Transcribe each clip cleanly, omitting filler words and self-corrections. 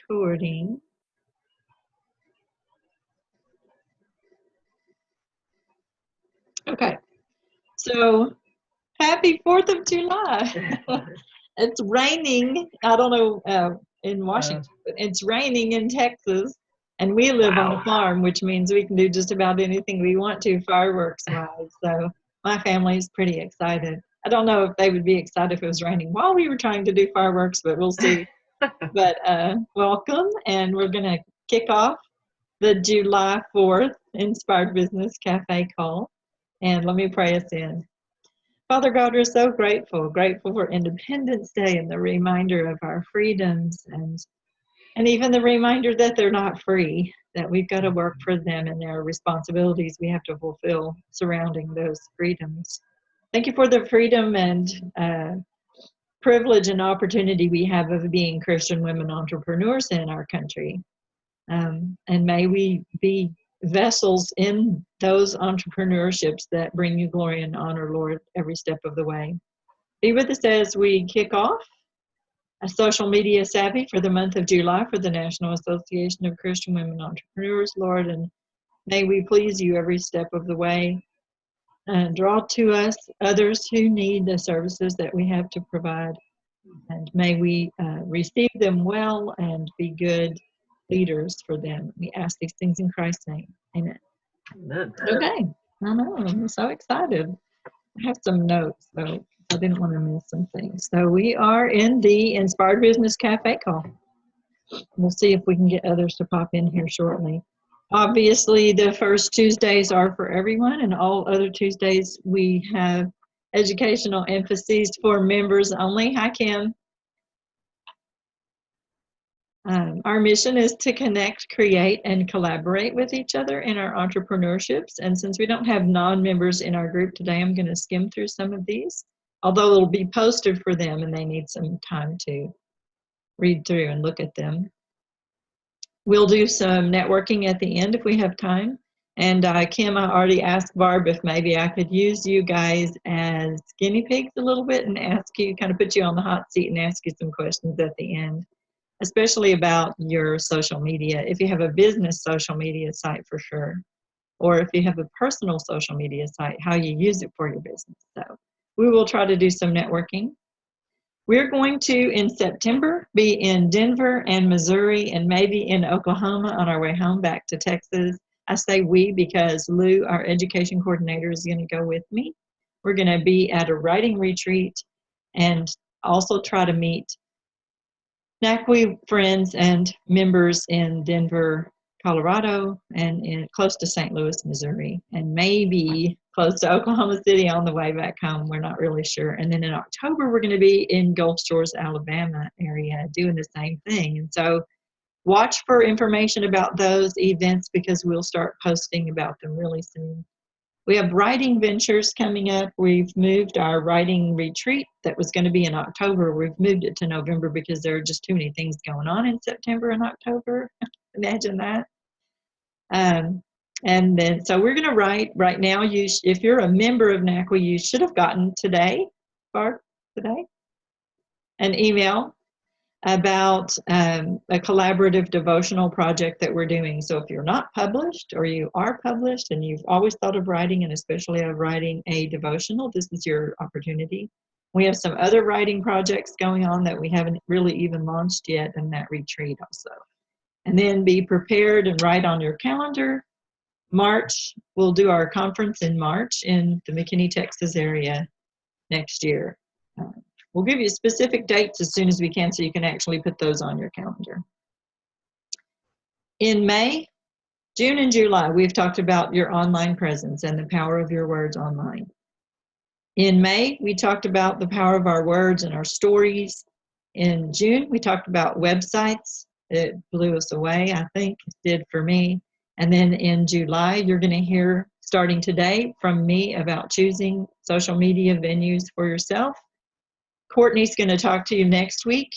recording. Okay, so happy 4th of July. It's raining. I don't know in Washington, but it's raining in Texas. And we live on a farm, which means we can do just about anything we want to fireworks-wise. So my family is pretty excited. I don't know if they would be excited if it was raining while we were trying to do fireworks, but we'll see. But welcome, and we're going to kick off the July 4th Inspired Business Cafe call. And let me pray us in. Father God, we're so grateful for Independence Day and the reminder of our freedoms and even the reminder that they're not free, that we've got to work for them and there are responsibilities we have to fulfill surrounding those freedoms. Thank you for the freedom and privilege and opportunity we have of being Christian women entrepreneurs in our country. And may we be vessels in those entrepreneurships that bring you glory and honor, Lord, every step of the way. Be with us as we kick off a social media savvy for the month of July for the National Association of Christian Women Entrepreneurs, Lord, and may we please you every step of the way. And draw to us others who need the services that we have to provide. And may we receive them well and be good leaders for them. We ask these things in Christ's name. Amen. Amen. Okay. I know. I'm so excited. I have some notes, so I didn't want to miss some things. So we are in the Inspired Business Cafe call. We'll see if we can get others to pop in here shortly. Obviously, the first Tuesdays are for everyone, and all other Tuesdays we have educational emphases for members only. Hi, Kim. Our mission is to connect, create, and collaborate with each other in our entrepreneurships. And since we don't have non-members in our group today, I'm going to skim through some of these, although it'll be posted for them and they need some time to read through and look at them. We'll do some networking at the end if we have time. And Kim, I already asked Barb if maybe I could use you guys as guinea pigs a little bit and ask you, kind of put you on the hot seat and ask you some questions at the end, especially about your social media. If you have a business social media site, for sure. Or if you have a personal social media site, how you use it for your business. So we will try to do some networking. We're going to, in September, be in Denver and Missouri and maybe in Oklahoma on our way home back to Texas. I say we because Lou, our education coordinator, is going to go with me. We're going to be at a writing retreat and also try to meet NACWE friends and members in Denver, Colorado, and close to St. Louis, Missouri, and maybe close to Oklahoma City on the way back home. We're not really sure. And then in October, we're going to be in Gulf Shores, Alabama area doing the same thing. And so watch for information about those events because we'll start posting about them really soon. We have writing ventures coming up. We've moved our writing retreat that was going to be in October. We've moved it to November because there are just too many things going on in September and October. Imagine that. And then, so we're going to write right now. If you're a member of NACWE, you should have gotten today, Barb, today, an email about a collaborative devotional project that we're doing. So if you're not published or you are published and you've always thought of writing and especially of writing a devotional, this is your opportunity. We have some other writing projects going on that we haven't really even launched yet in that retreat also. And then be prepared and write on your calendar. March, we'll do our conference in March in the McKinney, Texas area next year. We'll give you specific dates as soon as we can so you can actually put those on your calendar. In May, June, and July, we've talked about your online presence and the power of your words online. In May, we talked about the power of our words and our stories. In June, we talked about websites. It blew us away, I think. It did for me. And then in July, you're going to hear, starting today, from me about choosing social media venues for yourself. Courtney's going to talk to you next week,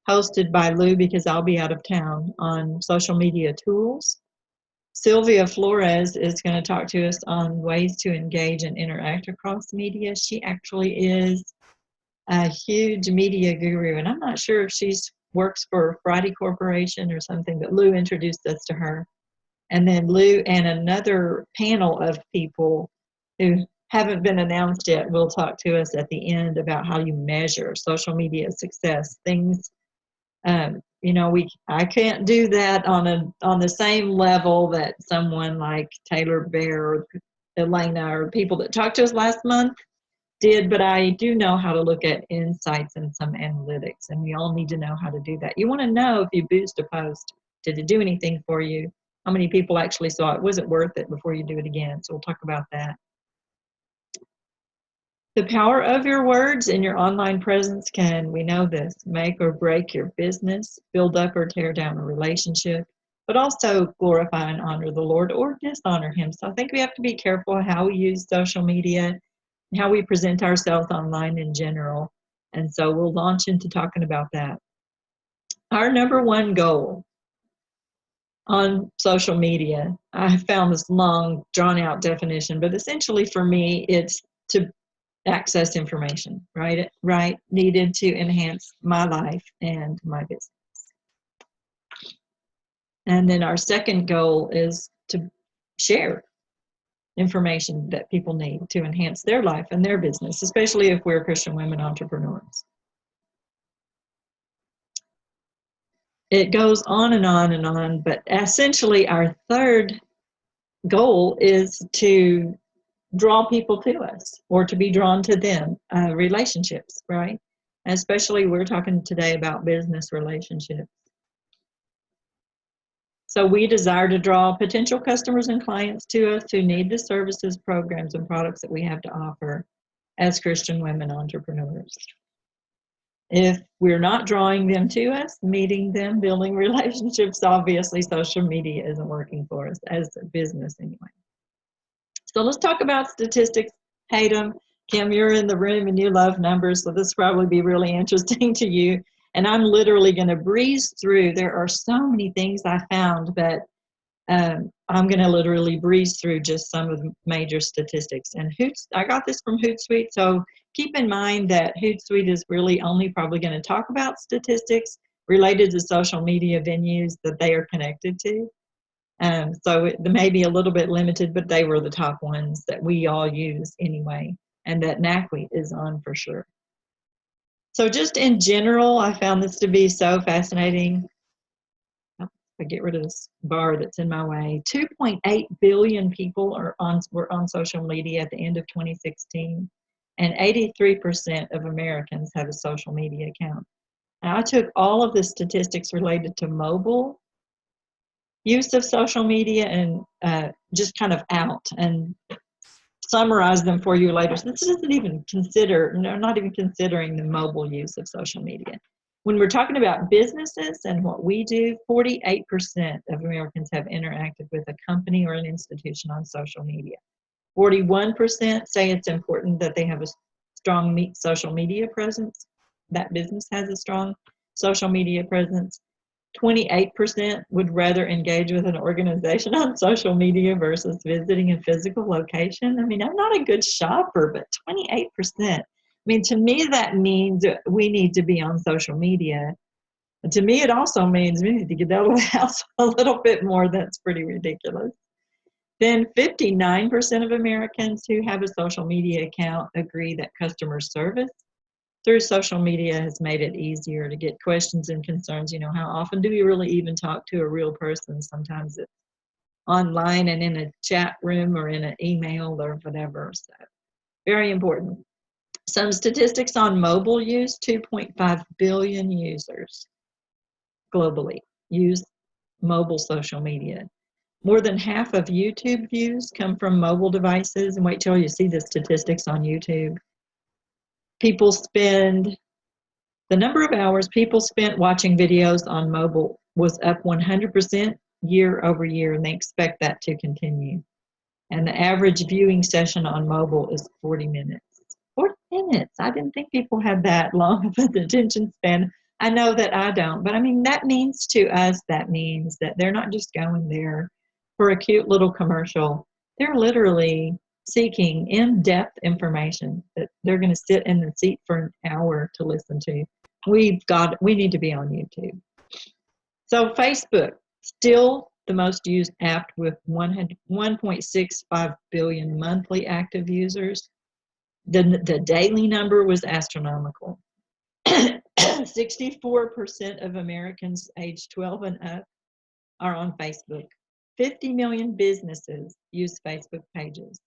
hosted by Lou because I'll be out of town, on social media tools. Sylvia Flores is going to talk to us on ways to engage and interact across media. She actually is a huge media guru, and I'm not sure if she's works for Friday Corporation or something, but Lou introduced us to her. And then Lou and another panel of people who haven't been announced yet will talk to us at the end about how you measure social media success. Things, you know, I can't do that on the same level that someone like Taylor Bear or Elena or people that talked to us last month did, but I do know how to look at insights and some analytics, and we all need to know how to do that. You want to know if you boost a post, did it do anything for you? How many people actually saw it? Was it worth it before you do it again? So we'll talk about that. The power of your words and your online presence can, we know this, make or break your business, build up or tear down a relationship, but also glorify and honor the Lord or dishonor him. So I think we have to be careful how we use social media, how we present ourselves online in general. And so we'll launch into talking about that. Our number one goal on social media, I found this long, drawn out definition, but essentially for me, it's to access information, right, needed to enhance my life and my business. And then our second goal is to share information that people need to enhance their life and their business, especially if we're Christian women entrepreneurs. It goes on and on and on, but essentially our third goal is to draw people to us or to be drawn to them, relationships, right? Especially we're talking today about business relationships. So we desire to draw potential customers and clients to us who need the services, programs, and products that we have to offer as Christian women entrepreneurs. If we're not drawing them to us, meeting them, building relationships, obviously social media isn't working for us as a business anyway. So let's talk about statistics. Hate them. Kim, you're in the room and you love numbers, so this will probably be really interesting to you. And I'm literally going to breeze through. There are so many things I found, but I'm going to literally breeze through just some of the major statistics. And I got this from Hootsuite, so keep in mind that Hootsuite is really only probably going to talk about statistics related to social media venues that they are connected to. So it may be a little bit limited, but they were the top ones that we all use anyway, and that NACWE is on for sure. So just in general, I found this to be so fascinating. I get rid of this bar that's in my way. 2.8 billion people were on social media at the end of 2016, and 83% of Americans have a social media account. Now, I took all of the statistics related to mobile use of social media and just kind of out and summarize them for you later. So this doesn't even not even considering the mobile use of social media. When we're talking about businesses and what we do, 48% of Americans have interacted with a company or an institution on social media. 41% say it's important that they have a strong social media presence. That business has a strong social media presence. 28% would rather engage with an organization on social media versus visiting a physical location. I mean, I'm not a good shopper, but 28%. I mean, to me, that means we need to be on social media. And to me, it also means we need to get out of the house a little bit more. That's pretty ridiculous. Then 59% of Americans who have a social media account agree that customer service through social media has made it easier to get questions and concerns. You know, how often do we really even talk to a real person? Sometimes it's online and in a chat room or in an email or whatever. So very important. Some statistics on mobile use: 2.5 billion users globally use mobile social media. More than half of YouTube views come from mobile devices. And wait till you see the statistics on YouTube. The number of hours people spent watching videos on mobile was up 100% year over year, and they expect that to continue. And the average viewing session on mobile is 40 minutes. 40 minutes. I didn't think people had that long of an attention span. I know that I don't, but I mean, that means to us, that means that they're not just going there for a cute little commercial. They're literally seeking in-depth information that they're going to sit in the seat for an hour to listen to. We need to be on YouTube. So Facebook, still the most used app with 1.65 billion monthly active users. The daily number was astronomical. 64% of Americans aged 12 and up are on Facebook. 50 million businesses use Facebook pages.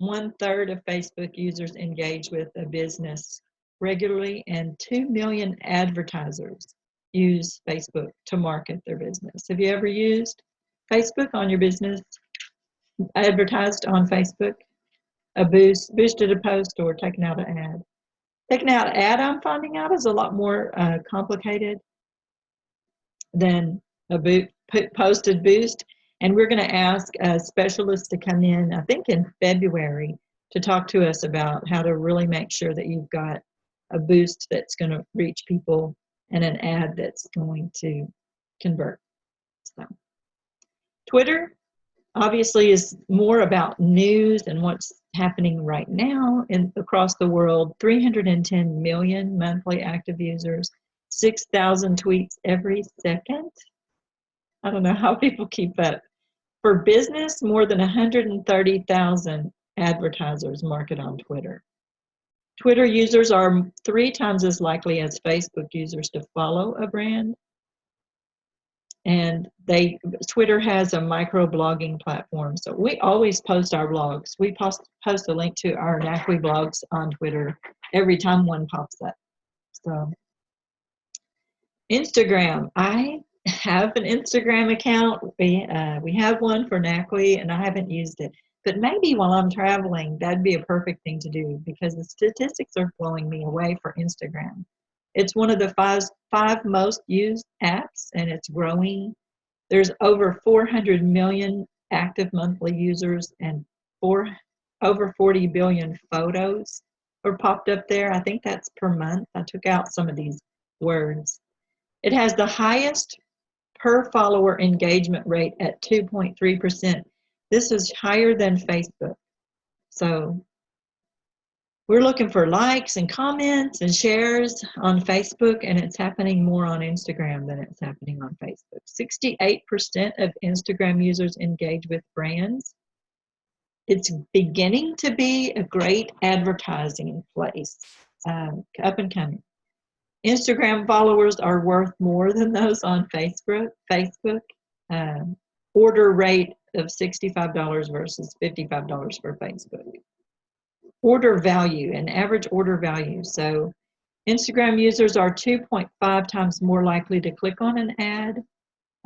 1/3 of Facebook users engage with a business regularly, and 2 million advertisers use Facebook to market their business. Have you ever used Facebook on your business? Advertised on Facebook? Boosted a post, or taken out an ad? Taking out an ad, I'm finding out, is a lot more complicated than a posted boost. And we're going to ask a specialist to come in, I think in February, to talk to us about how to really make sure that you've got a boost that's going to reach people and an ad that's going to convert. So, Twitter obviously is more about news and what's happening right now across the world. 310 million monthly active users, 6,000 tweets every second. I don't know how people keep that. For business, more than 130,000 advertisers market on Twitter. Twitter users are 3 times as likely as Facebook users to follow a brand. And Twitter has a micro-blogging platform. So we always post our blogs. We post a link to our NACWE blogs on Twitter every time one pops up. So Instagram, I have an Instagram account. We have one for NACWE, and I haven't used it. But maybe while I'm traveling, that'd be a perfect thing to do, because the statistics are blowing me away for Instagram. It's one of the five most used apps, and it's growing. There's over 400 million active monthly users, and over 40 billion photos are popped up there. I think that's per month. I took out some of these words. It has the highest per follower engagement rate at 2.3%. This is higher than Facebook. So we're looking for likes and comments and shares on Facebook, and it's happening more on Instagram than it's happening on Facebook. 68% of Instagram users engage with brands. It's beginning to be a great advertising place, up and coming. Instagram followers are worth more than those on Facebook. Order rate of $65 versus $55 for Facebook. Order value and average order value. So Instagram users are 2.5 times more likely to click on an ad.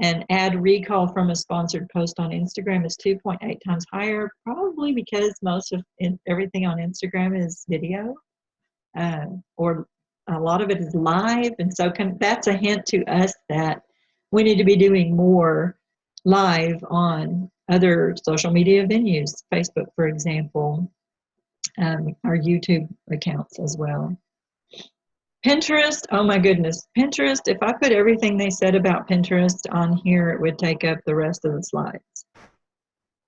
And ad recall from a sponsored post on Instagram is 2.8 times higher, probably because most of everything on Instagram is video, or a lot of it is live. And so that's a hint to us that we need to be doing more live on other social media venues, Facebook, for example, our YouTube accounts as well. Pinterest, oh my goodness, Pinterest, if I put everything they said about Pinterest on here, it would take up the rest of the slides.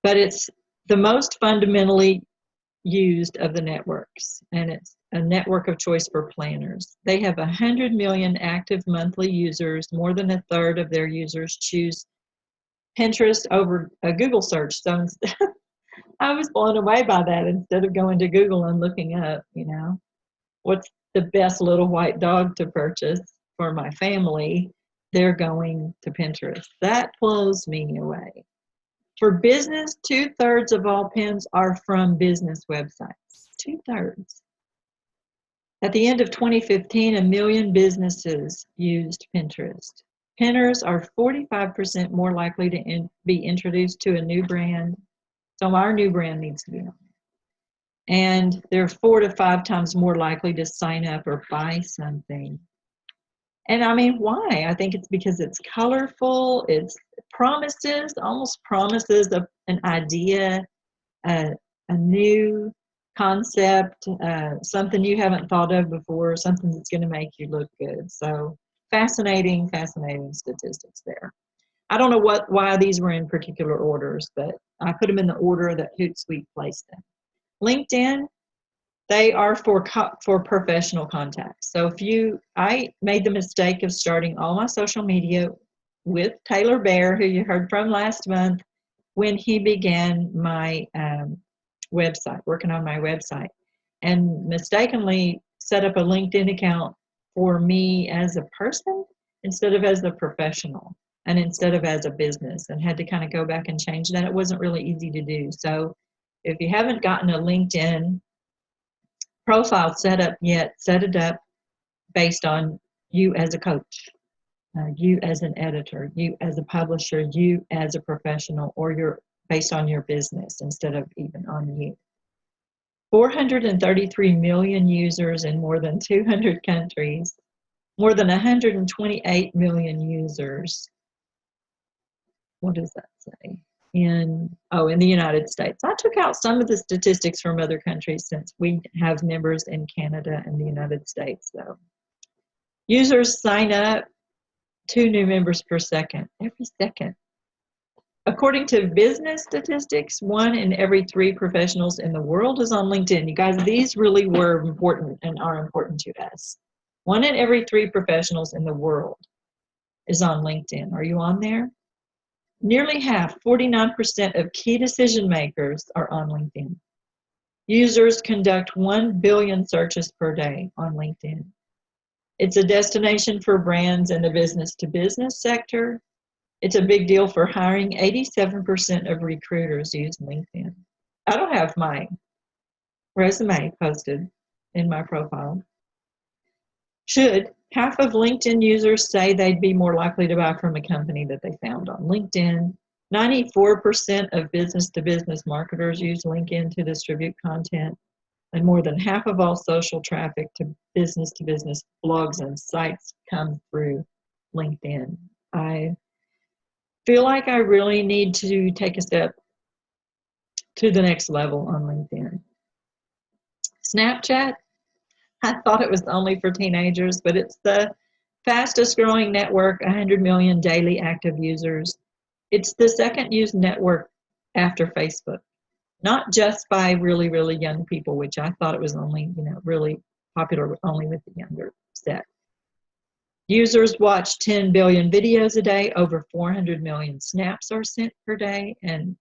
But it's the most fundamentally used of the networks, and it's a network of choice for planners. They have 100 million active monthly users. More than a third of their users choose Pinterest over a Google search. So I was blown away by that. Instead of going to Google and looking up, what's the best little white dog to purchase for my family, they're going to Pinterest. That blows me away. For business, 2/3 of all pins are from business websites. 2/3. At the end of 2015, 1 million businesses used Pinterest. Pinners are 45% more likely to be introduced to a new brand. So our new brand needs to be on it. And they're 4 to 5 times more likely to sign up or buy something. And I mean, why? I think it's because it's colorful, it's almost promises an idea, a new concept, something you haven't thought of before, something that's going to make you look good. So fascinating statistics there. I don't know why these were in particular orders, but I put them in the order that Hootsuite placed them. LinkedIn, They are for professional contacts. So I made the mistake of starting all my social media with Taylor Bear, who you heard from last month, when he began my website, working on my website, and mistakenly set up a LinkedIn account for me as a person instead of as a professional and instead of as a business, and had to kind of go back and change that. It wasn't really easy to do. So if you haven't gotten a LinkedIn profile set up yet, set it up based on you as a coach, you as an editor, you as a publisher, you as a professional, or you're based on your business instead of even on you. 433 million users in more than 200 countries, more than 128 million users. What does that say? In the United States. I took out some of the statistics from other countries since we have members in Canada and the United States, though. Users sign up 2 new members per second, every second. According to business statistics, 1 in every 3 professionals in the world is on LinkedIn. You guys, these really were important and are important to us. 1 in every 3 professionals in the world is on LinkedIn. Are you on there? Nearly half, 49% of key decision makers are on LinkedIn. Users conduct 1 billion searches per day on LinkedIn. It's a destination for brands in the business-to-business sector. It's a big deal for hiring. 87% of recruiters use LinkedIn. I don't have my resume posted in my profile. Should. Half of LinkedIn users say they'd be more likely to buy from a company that they found on LinkedIn. 94% of business-to-business marketers use LinkedIn to distribute content. And more than half of all social traffic to business blogs and sites come through LinkedIn. I feel like I really need to take a step to the next level on LinkedIn. Snapchat, I thought it was only for teenagers, but it's the fastest growing network, 100 million daily active users. It's the second used network after Facebook, not just by really, really young people, which I thought it was only, really popular only with the younger set. Users watch 10 billion videos a day, over 400 million snaps are sent per day, and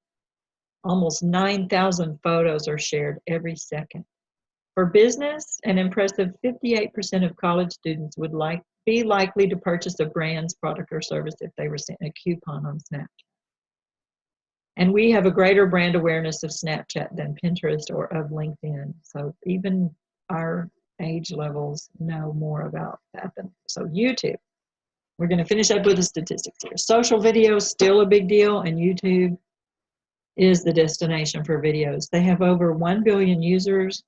almost 9,000 photos are shared every second. For business, an impressive 58% of college students would be likely to purchase a brand's product or service if they were sent a coupon on Snapchat. And we have a greater brand awareness of Snapchat than Pinterest or of LinkedIn. So even our age levels know more about that. So YouTube, we're going to finish up with the statistics here. Social video is still a big deal, and YouTube is the destination for videos. They have over 1 billion users.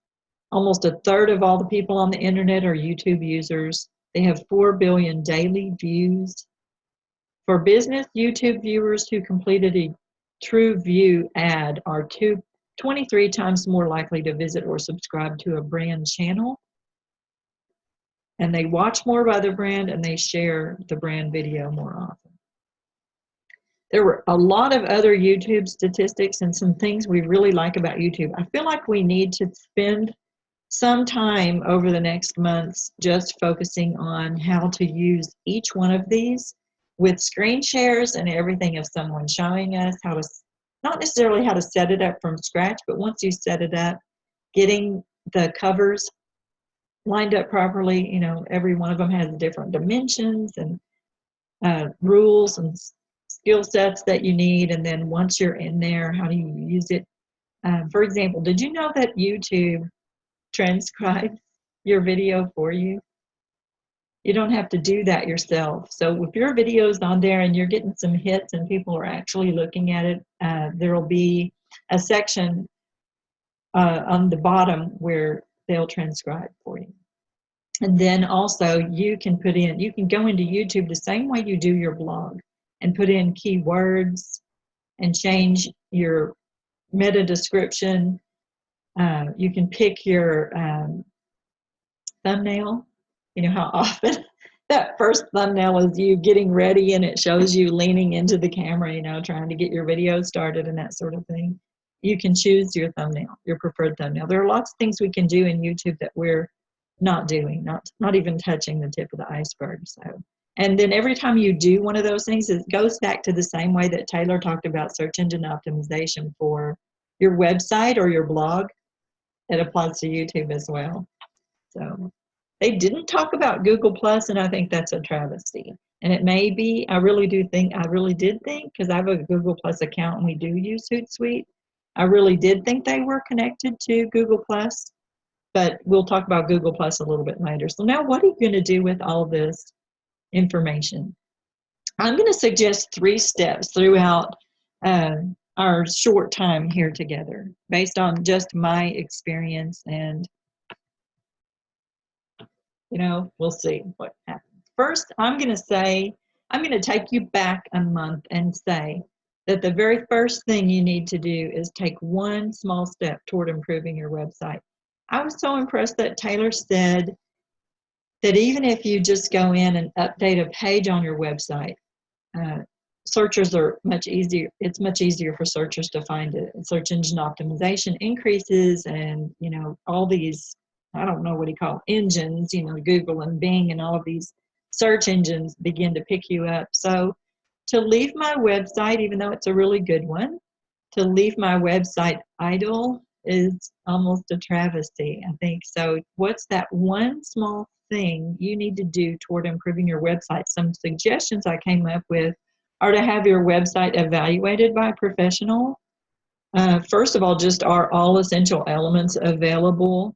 Almost a third of all the people on the internet are YouTube users. They have 4 billion daily views. For business, YouTube viewers who completed a True View ad are 23 times more likely to visit or subscribe to a brand channel. And they watch more by the brand, and they share the brand video more often. There were a lot of other YouTube statistics and some things we really like about YouTube. I feel like we need to spend some time over the next months just focusing on how to use each one of these with screen shares and everything of someone showing us how to, not necessarily how to set it up from scratch, but once you set it up, getting the covers lined up properly. Every one of them has different dimensions and rules and skill sets that you need. And then once you're in there, how do you use it? For example, did you know that YouTube transcribes your video for you? You don't have to do that yourself. So if your video's on there and you're getting some hits and people are actually looking at it, there will be a section on the bottom where they'll transcribe for you. And then also you can go into YouTube the same way you do your blog and put in keywords and change your meta description. You can pick your thumbnail. You know how often that first thumbnail is you getting ready and it shows you leaning into the camera, trying to get your video started and that sort of thing. you can choose your thumbnail, your preferred thumbnail. There are lots of things we can do in YouTube that we're not doing, not even touching the tip of the iceberg. So, and then every time you do one of those things, it goes back to the same way that Taylor talked about search engine optimization for your website or your blog. It applies to YouTube as well. So they didn't talk about Google Plus, and I think that's a travesty. And it may be, I really did think, because I have a Google Plus account and we do use Hootsuite. I really did think they were connected to Google Plus, but we'll talk about Google Plus a little bit later. So now what are you going to do with all this information? I'm going to suggest 3 steps throughout our short time here together based on just my experience, and we'll see what happens. First, I'm going to take you back a month and say that the very first thing you need to do is take one small step toward improving your website. I was so impressed that Taylor said that even if you just go in and update a page on your website, searchers are much easier. It's much easier for searchers to find it. Search engine optimization increases, and all these, I don't know what you call engines, Google and Bing and all of these search engines begin to pick you up. So to leave my website, even though it's a really good one, to leave my website idle is almost a travesty, I think. So what's that one small thing you need to do toward improving your website? Some suggestions I came up with are to have your website evaluated by a professional. First of all, just are all essential elements available?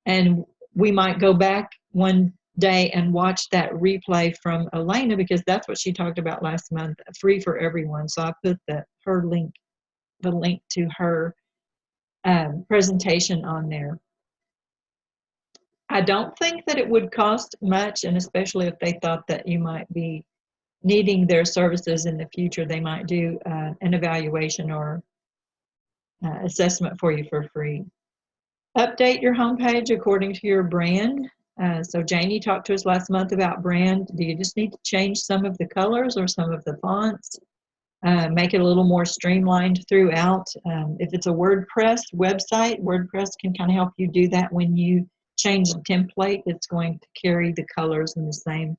And we might go back one day and watch that replay from Elena, because that's what she talked about last month, free for everyone. So I put the link to her presentation on there. I don't think that it would cost much, and especially if they thought that you might be needing their services in the future, they might do an evaluation or assessment for you for free. Update your homepage according to your brand. So Janie talked to us last month about brand. Do you just need to change some of the colors or some of the fonts? Make it a little more streamlined throughout. If it's a WordPress website, WordPress can kind of help you do that. When you change the template, it's going to carry the colors in the same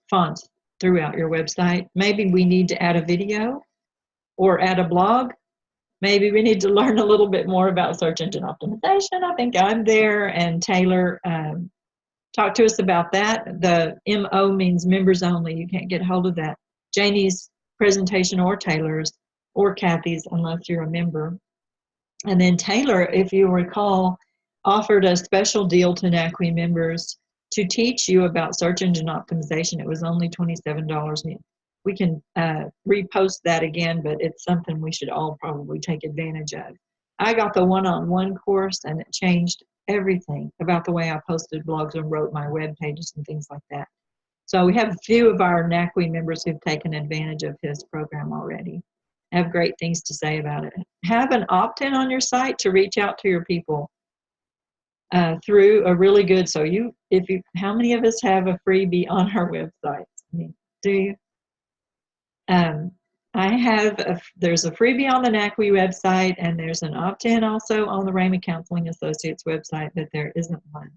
fonts throughout your website. Maybe we need to add a video or add a blog. Maybe we need to learn a little bit more about search engine optimization. I think I'm there, and Taylor talked to us about that. The MO means members only. You can't get hold of that. Janie's presentation or Taylor's or Kathy's unless you're a member. And then Taylor, if you recall, offered a special deal to NACWE members to teach you about search engine optimization. It was only $27. We can repost that again, but it's something we should all probably take advantage of. I got the one-on-one course, and it changed everything about the way I posted blogs and wrote my web pages and things like that. So we have a few of our NACWE members who've taken advantage of his program already. I have great things to say about it. Have an opt-in on your site to reach out to your people through a really good, how many of us have a freebie on our website? I mean, do you? There's a freebie on the NACWE website, and there's an opt-in also on the Raymond Counseling Associates website, but there isn't one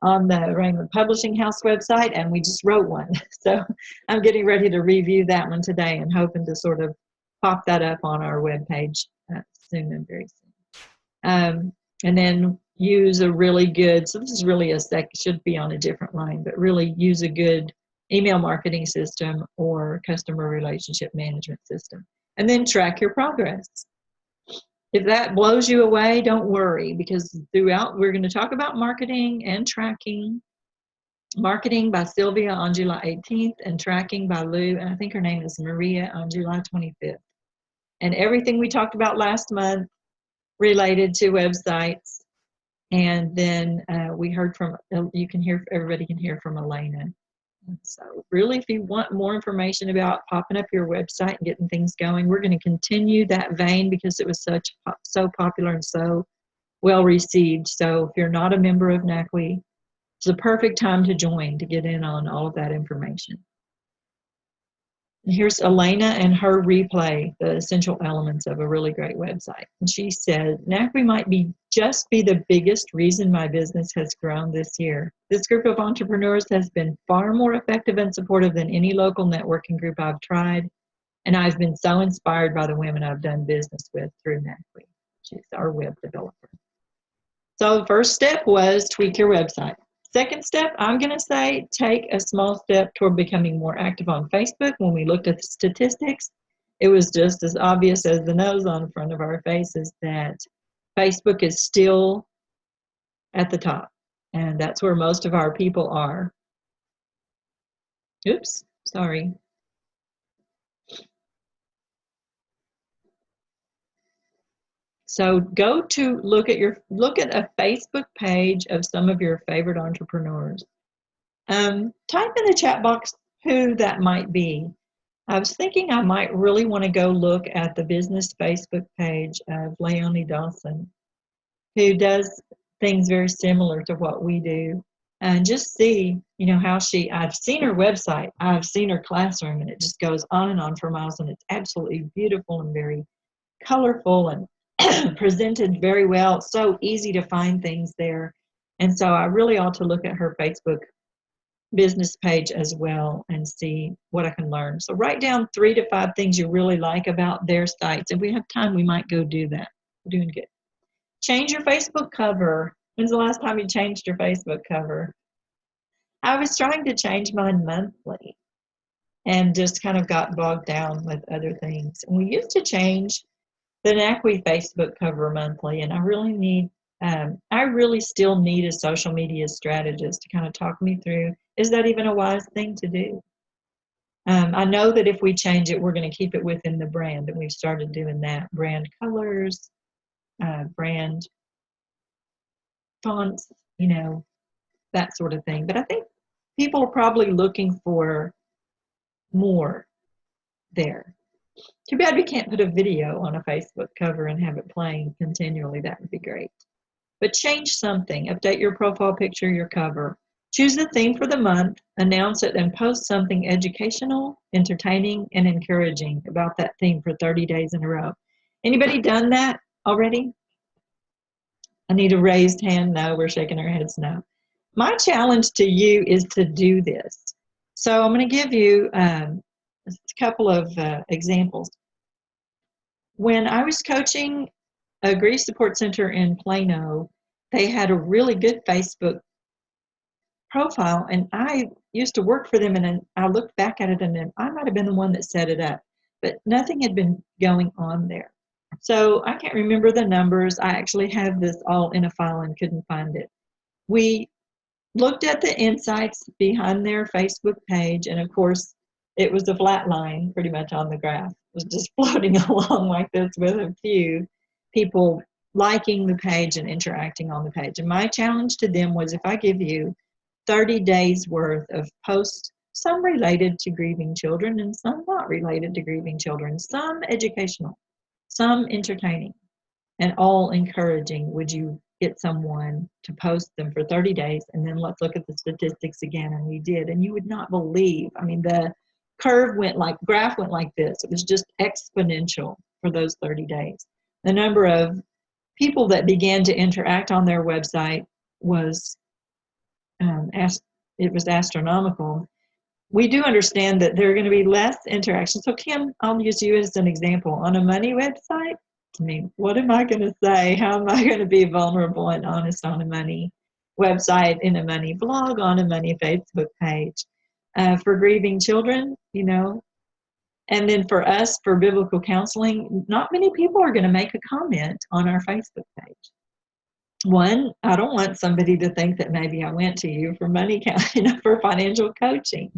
on the Raymond Publishing House website, and we just wrote one. So I'm getting ready to review that one today and hoping to sort of pop that up on our webpage soon and very soon. And then use a really good, so this is really should be on a different line, but really use a good email marketing system or customer relationship management system. And then track your progress. If that blows you away, don't worry, because throughout we're going to talk about marketing and tracking. Marketing by Sylvia on July 18th and tracking by Lou, and I think her name is Maria, on July 25th. And everything we talked about last month related to websites. And then we heard from, everybody can hear from Elena. So really, if you want more information about popping up your website and getting things going, we're going to continue that vein because it was so popular and so well received. So if you're not a member of NACWE, it's the perfect time to join to get in on all of that information. Here's Elena and her replay, the essential elements of a really great website. And she said, NACWE might just be the biggest reason my business has grown this year. This group of entrepreneurs has been far more effective and supportive than any local networking group I've tried. And I've been so inspired by the women I've done business with through NACWE. She's our web developer. So the first step was tweak your website. Second step, I'm going to say take a small step toward becoming more active on Facebook. When we looked at the statistics, it was just as obvious as the nose on the front of our faces that Facebook is still at the top. And that's where most of our people are. Oops, sorry. So go to look at a Facebook page of some of your favorite entrepreneurs. Type in the chat box who that might be. I was thinking I might really want to go look at the business Facebook page of Leonie Dawson, who does things very similar to what we do, and just see, how I've seen her website, I've seen her classroom, and it just goes on and on for miles, and it's absolutely beautiful and very colorful and presented very well. It's so easy to find things there. And so I really ought to look at her Facebook business page as well and see what I can learn. So write down 3 to 5 things you really like about their sites. If we have time, we might go do that. We're doing good. Change your Facebook cover. When's the last time you changed your Facebook cover? I was trying to change mine monthly and just kind of got bogged down with other things. And we used to change the NACWE Facebook cover monthly, and I really still need a social media strategist to kind of talk me through, is that even a wise thing to do? I know that if we change it, we're going to keep it within the brand, and we've started doing that. Brand colors, brand fonts, that sort of thing. But I think people are probably looking for more there. Too bad we can't put a video on a Facebook cover and have it playing continually. That would be great. But change something. Update your profile picture, your cover. Choose the theme for the month, announce it, and post something educational, entertaining, and encouraging about that theme for 30 days in a row. Anybody done that already? I need a raised hand. No, we're shaking our heads no. My challenge to you is to do this. So I'm going to give you a couple of examples. When I was coaching a grief support center in Plano, they had a really good Facebook profile, and I used to work for them, and I looked back at it, and I might have been the one that set it up, but nothing had been going on there. So I can't remember the numbers. I actually have this all in a file and couldn't find it. We looked at the insights behind their Facebook page, and of course, it was a flat line pretty much on the graph. It was just floating along like this with a few people liking the page and interacting on the page. And my challenge to them was, if I give you 30 days worth of posts, some related to grieving children and some not related to grieving children, some educational, some entertaining, and all encouraging, would you get someone to post them for 30 days, and then let's look at the statistics again? And we did, and you would not believe, the graph went like this. It was just exponential for those 30 days. The number of people that began to interact on their website was astronomical. We do understand that there are going to be less interaction. So Kim, I'll use you as an example. On a money website, what am I going to say? How am I going to be vulnerable and honest on a money website, in a money blog, on a money Facebook page? For grieving children, and then for us, for biblical counseling, not many people are going to make a comment on our Facebook page. One, I don't want somebody to think that maybe I went to you for money, for financial coaching.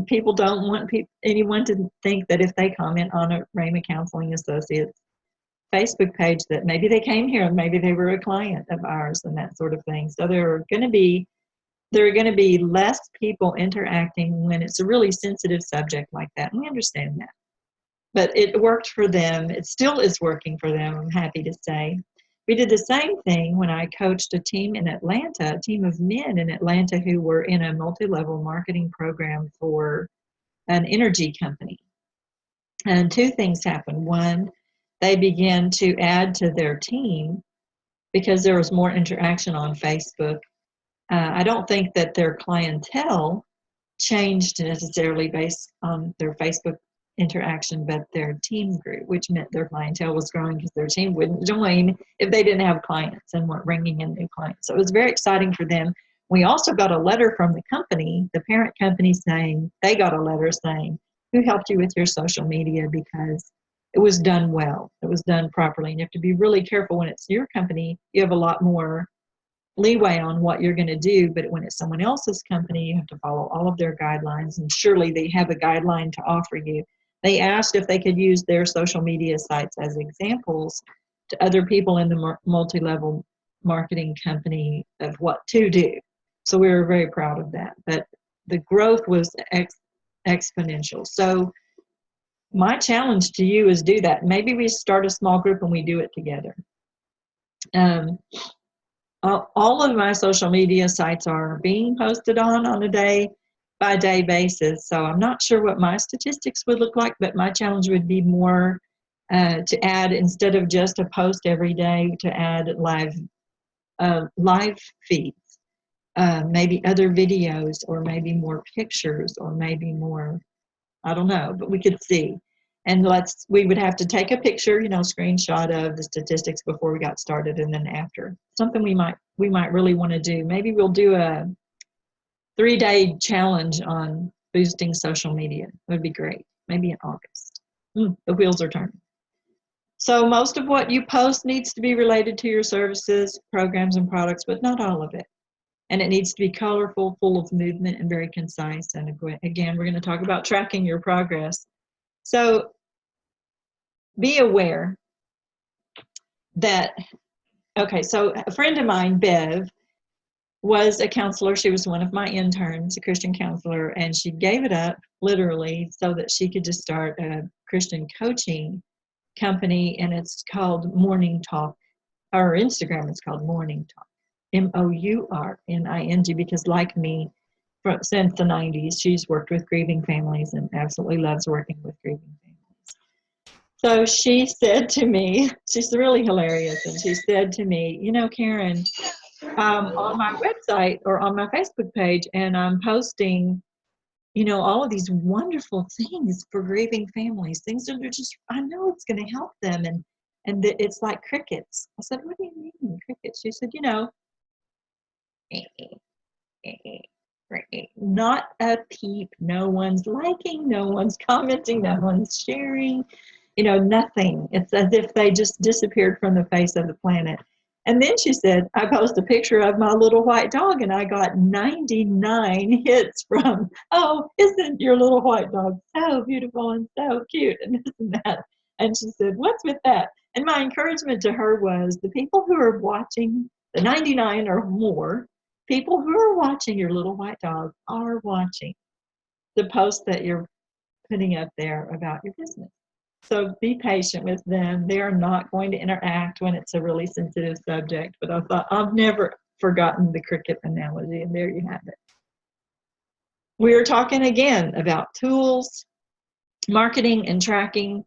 People don't want anyone to think that if they comment on a Rhema Counseling Associates Facebook page that maybe they came here and maybe they were a client of ours and that sort of thing. So there are going to be less people interacting when it's a really sensitive subject like that. And we understand that. But it worked for them. It still is working for them, I'm happy to say. We did the same thing when I coached a team in Atlanta, a team of men in Atlanta who were in a multi-level marketing program for an energy company. And two things happened. One, they began to add to their team because there was more interaction on Facebook. I don't think that their clientele changed necessarily based on their Facebook interaction, but their team grew, which meant their clientele was growing because their team wouldn't join if they didn't have clients and weren't bringing in new clients. So it was very exciting for them. We also got a letter from the company, the parent company, saying they got a letter saying, who helped you with your social media, because it was done well. It was done properly. And you have to be really careful when it's your company. You have a lot more leeway on what you're going to do, but when it's someone else's company, you have to follow all of their guidelines, and surely they have a guideline to offer you. They asked if they could use their social media sites as examples to other people in the multi-level marketing company of what to do. So we were very proud of that, but the growth was exponential. So my challenge to you is do that. Maybe we start a small group and we do it together. All of my social media sites are being posted on a day-by-day basis. So I'm not sure what my statistics would look like, but my challenge would be more to add, instead of just a post every day, to add live feeds, maybe other videos, or maybe more pictures, or maybe more, I don't know, but we could see. And we would have to take a picture, screenshot of the statistics before we got started, and then after. Something we might really want to do. Maybe we'll do a 3-day challenge on boosting social media. It would be great. Maybe in August. The wheels are turning. So most of what you post needs to be related to your services, programs, and products, but not all of it. And it needs to be colorful, full of movement, and very concise. And again, we're going to talk about tracking your progress. So be aware that, okay, so a friend of mine, Bev, was a counselor. She was one of my interns, a Christian counselor, and she gave it up literally so that she could just start a Christian coaching company, and it's called Morning Talk. Her Instagram is called Morning Talk, MOURNING, because like me, since the 90s, she's worked with grieving families and absolutely loves working with grieving families. So she said to me, she's really hilarious, and she said to me, Karen, on my website or on my Facebook page, and I'm posting, all of these wonderful things for grieving families, things that are just, I know it's going to help them, and it's like crickets. I said, what do you mean crickets? She said, not a peep. No one's liking, no one's commenting, no one's sharing, nothing. It's as if they just disappeared from the face of the planet. And then she said, I posted a picture of my little white dog, and I got 99 hits from, oh, isn't your little white dog so beautiful and so cute, and this and that. And she said, what's with that? And my encouragement to her was, the people who are watching, the 99 or more, people who are watching your little white dog are watching the post that you're putting up there about your business. So be patient with them. They are not going to interact when it's a really sensitive subject. But I thought, I've never forgotten the cricket analogy, and there you have it. We are talking again about tools, marketing, and tracking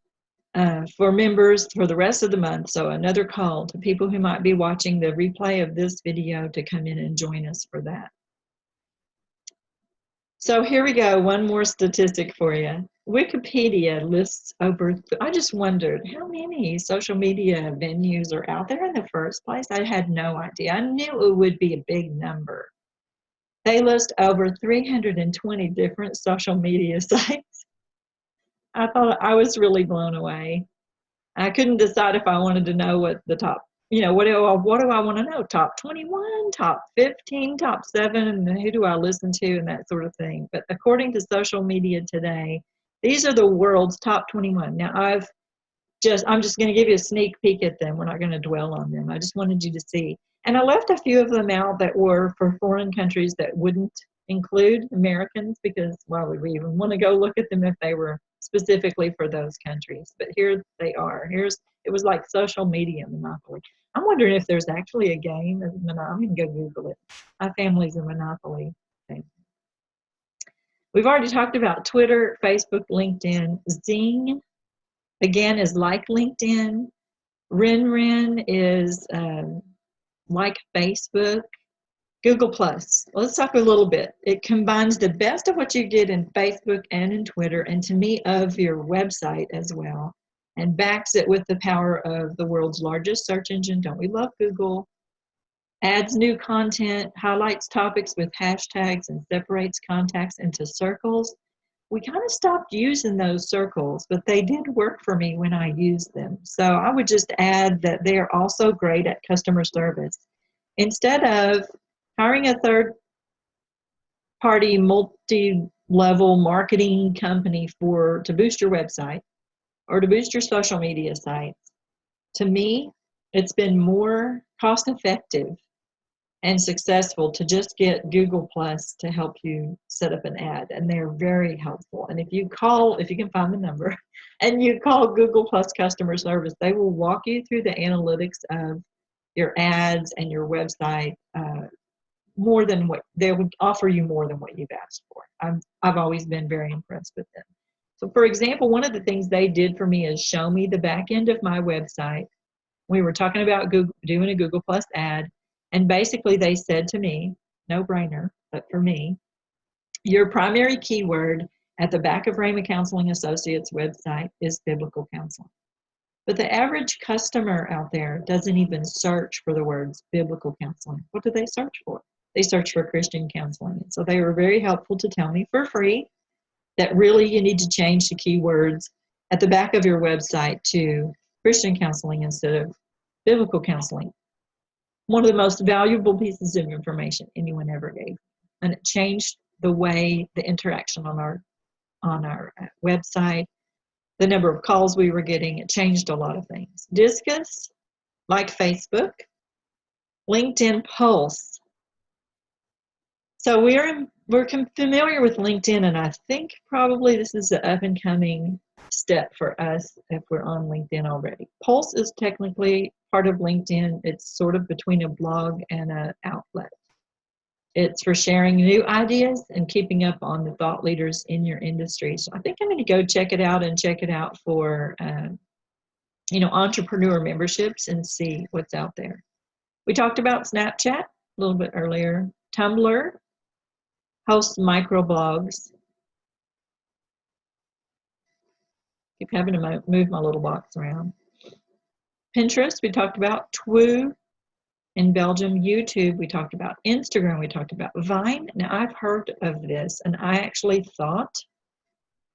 for members for the rest of the month. So another call to people who might be watching the replay of this video to come in and join us for that. So here we go, one more statistic for you. Wikipedia lists over, I just wondered how many social media venues are out there in the first place. I had no idea. I knew it would be a big number. They list over 320 different social media sites. I thought, I was really blown away. I couldn't decide if I wanted to know what the top, what do I want to know? Top 21, top 15, top 7, and who do I listen to, and that sort of thing. But according to Social Media Today, these are the world's top 21. Now, I'm just going to give you a sneak peek at them. We're not going to dwell on them. I just wanted you to see. And I left a few of them out that were for foreign countries that wouldn't include Americans, because why would we even want to go look at them if they were specifically for those countries? But here they are. It was like social media monopoly. I'm wondering if there's actually a game of Monopoly. I'm going to go Google it. My family's a Monopoly family. We've already talked about Twitter, Facebook, LinkedIn, Zing. again, is like LinkedIn. RenRen is like Facebook. Google Plus. Let's talk a little bit. It combines the best of what you get in Facebook and in Twitter, and to me, of your website as well, and backs it with the power of the world's largest search engine. Don't we love Google? Adds new content, highlights topics with hashtags, and separates contacts into circles. We kind of stopped using those circles, but they did work for me when I used them. So I would just add that they are also great at customer service. Instead of hiring a third-party multi-level marketing company to boost your website or to boost your social media sites, to me, it's been more cost-effective and successful to just get Google Plus to help you set up an ad, and they're very helpful. And if you can find the number, and you call Google Plus customer service, they will walk you through the analytics of your ads and your website. More than what they would offer you, more than what you've asked for. I've always been very impressed with them. So, for example, one of the things they did for me is show me the back end of my website. We were talking about doing a Google Plus ad, and basically they said to me, no brainer, but for me, your primary keyword at the back of Rhema Counseling Associates website is biblical counseling. But the average customer out there doesn't even search for the words biblical counseling. What do they search for? They search for Christian counseling. So they were very helpful to tell me for free that really you need to change the keywords at the back of your website to Christian counseling instead of biblical counseling. One of the most valuable pieces of information anyone ever gave. And it changed the way the interaction on our website, the number of calls we were getting. It changed a lot of things. Discus, like Facebook. LinkedIn Pulse. So we're familiar with LinkedIn, and I think probably this is the up and coming step for us if we're on LinkedIn already. Pulse is technically part of LinkedIn. It's sort of between a blog and an outlet. It's for sharing new ideas and keeping up on the thought leaders in your industry. So I think I'm going to go check it out for entrepreneur memberships and see what's out there. We talked about Snapchat a little bit earlier. Tumblr hosts microblogs. Keep having to move my little box around. Pinterest, we talked about. TWO in Belgium. YouTube, we talked about. Instagram, we talked about. Vine, now I've heard of this, and I actually thought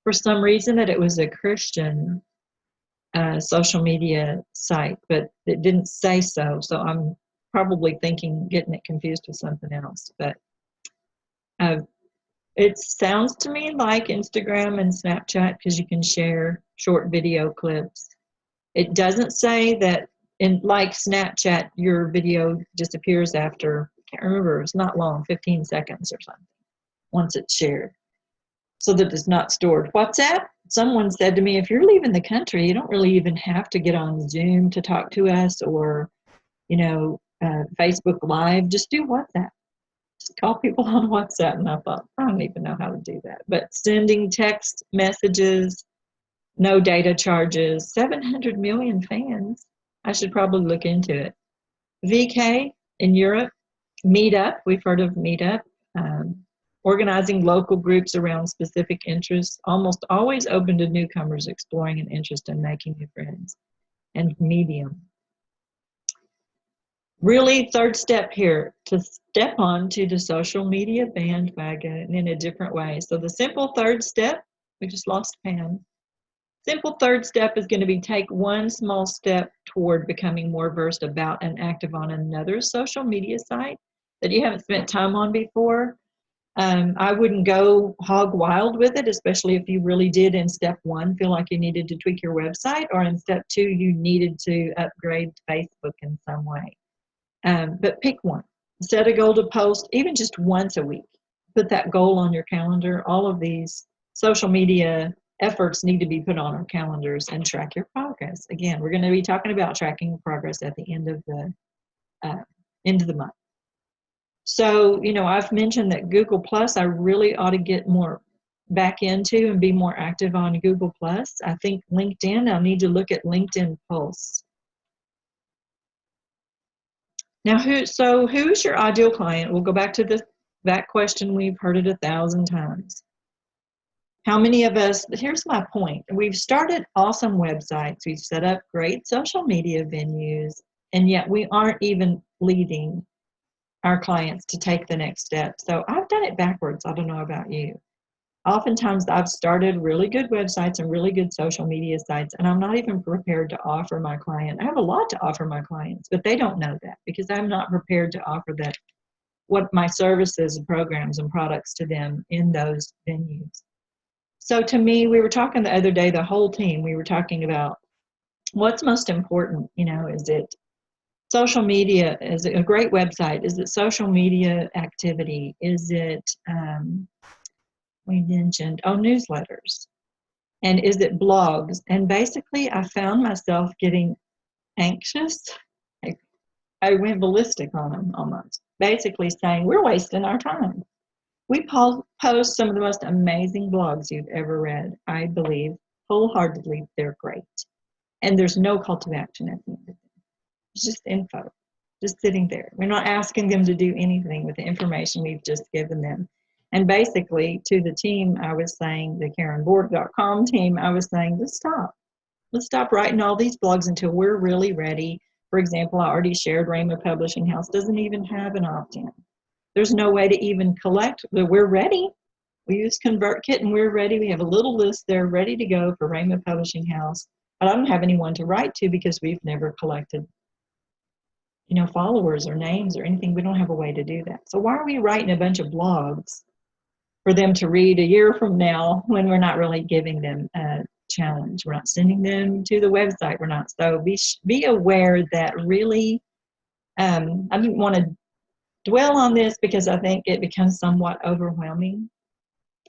for some reason that it was a Christian social media site, but it didn't say so. So I'm probably getting it confused with something else. But it sounds to me like Instagram and Snapchat because you can share short video clips. It doesn't say that like Snapchat, your video disappears after, I can't remember, it's not long, 15 seconds or something, once it's shared, so that it's not stored. WhatsApp, someone said to me, if you're leaving the country, you don't really even have to get on Zoom to talk to us or, Facebook Live, just do WhatsApp. Just call people on WhatsApp. And I thought, I don't even know how to do that. But sending text messages, no data charges, 700 million fans. I should probably look into it. VK in Europe, Meetup, we've heard of Meetup. Organizing local groups around specific interests, almost always open to newcomers exploring an interest in making new friends. And Medium. Really, third step here, to step onto the social media bandwagon in a different way. So the simple third step, we just lost Pam. Simple third step is going to be take one small step toward becoming more versed about and active on another social media site that you haven't spent time on before. I wouldn't go hog wild with it, especially if you really did in step one feel like you needed to tweak your website, or in step two you needed to upgrade Facebook in some way. But pick one. Set a goal to post even just once a week. Put that goal on your calendar. All of these social media efforts need to be put on our calendars and track your progress. Again, we're going to be talking about tracking progress at the end of the month. So, I've mentioned that Google Plus, I really ought to get more back into and be more active on Google+. I think LinkedIn, I'll need to look at LinkedIn Pulse. Now, who's your ideal client? We'll go back to that question. We've heard it 1,000 times. How many of us, here's my point. We've started awesome websites. We've set up great social media venues, and yet we aren't even leading our clients to take the next step. So I've done it backwards. I don't know about you. Oftentimes I've started really good websites and really good social media sites, and I'm not even prepared to offer my client. I have a lot to offer my clients, but they don't know that because I'm not prepared to offer that, what my services and programs and products to them in those venues. So to me, we were talking the other day, the whole team, we were talking about what's most important, is it social media? Is it a great website? Is it social media activity? Is it, we mentioned, newsletters. And is it blogs? And basically, I found myself getting anxious. I went ballistic on them almost, basically saying, we're wasting our time. We post some of the most amazing blogs you've ever read. I believe wholeheartedly they're great. And there's no call to action at the end of it. It's just info, just sitting there. We're not asking them to do anything with the information we've just given them. And basically, to the team, I was saying, the KarenBourg.com team, I was saying, let's stop. Let's stop writing all these blogs until we're really ready. For example, I already shared Rhema Publishing House doesn't even have an opt-in. There's no way to even collect. We're ready. We use ConvertKit and we're ready. We have a little list there ready to go for Rhema Publishing House. But I don't have anyone to write to because we've never collected, followers or names or anything. We don't have a way to do that. So why are we writing a bunch of blogs for them to read a year from now when we're not really giving them a challenge? We're not sending them to the website. We're not. So be aware that really, I didn't want to dwell on this because I think it becomes somewhat overwhelming,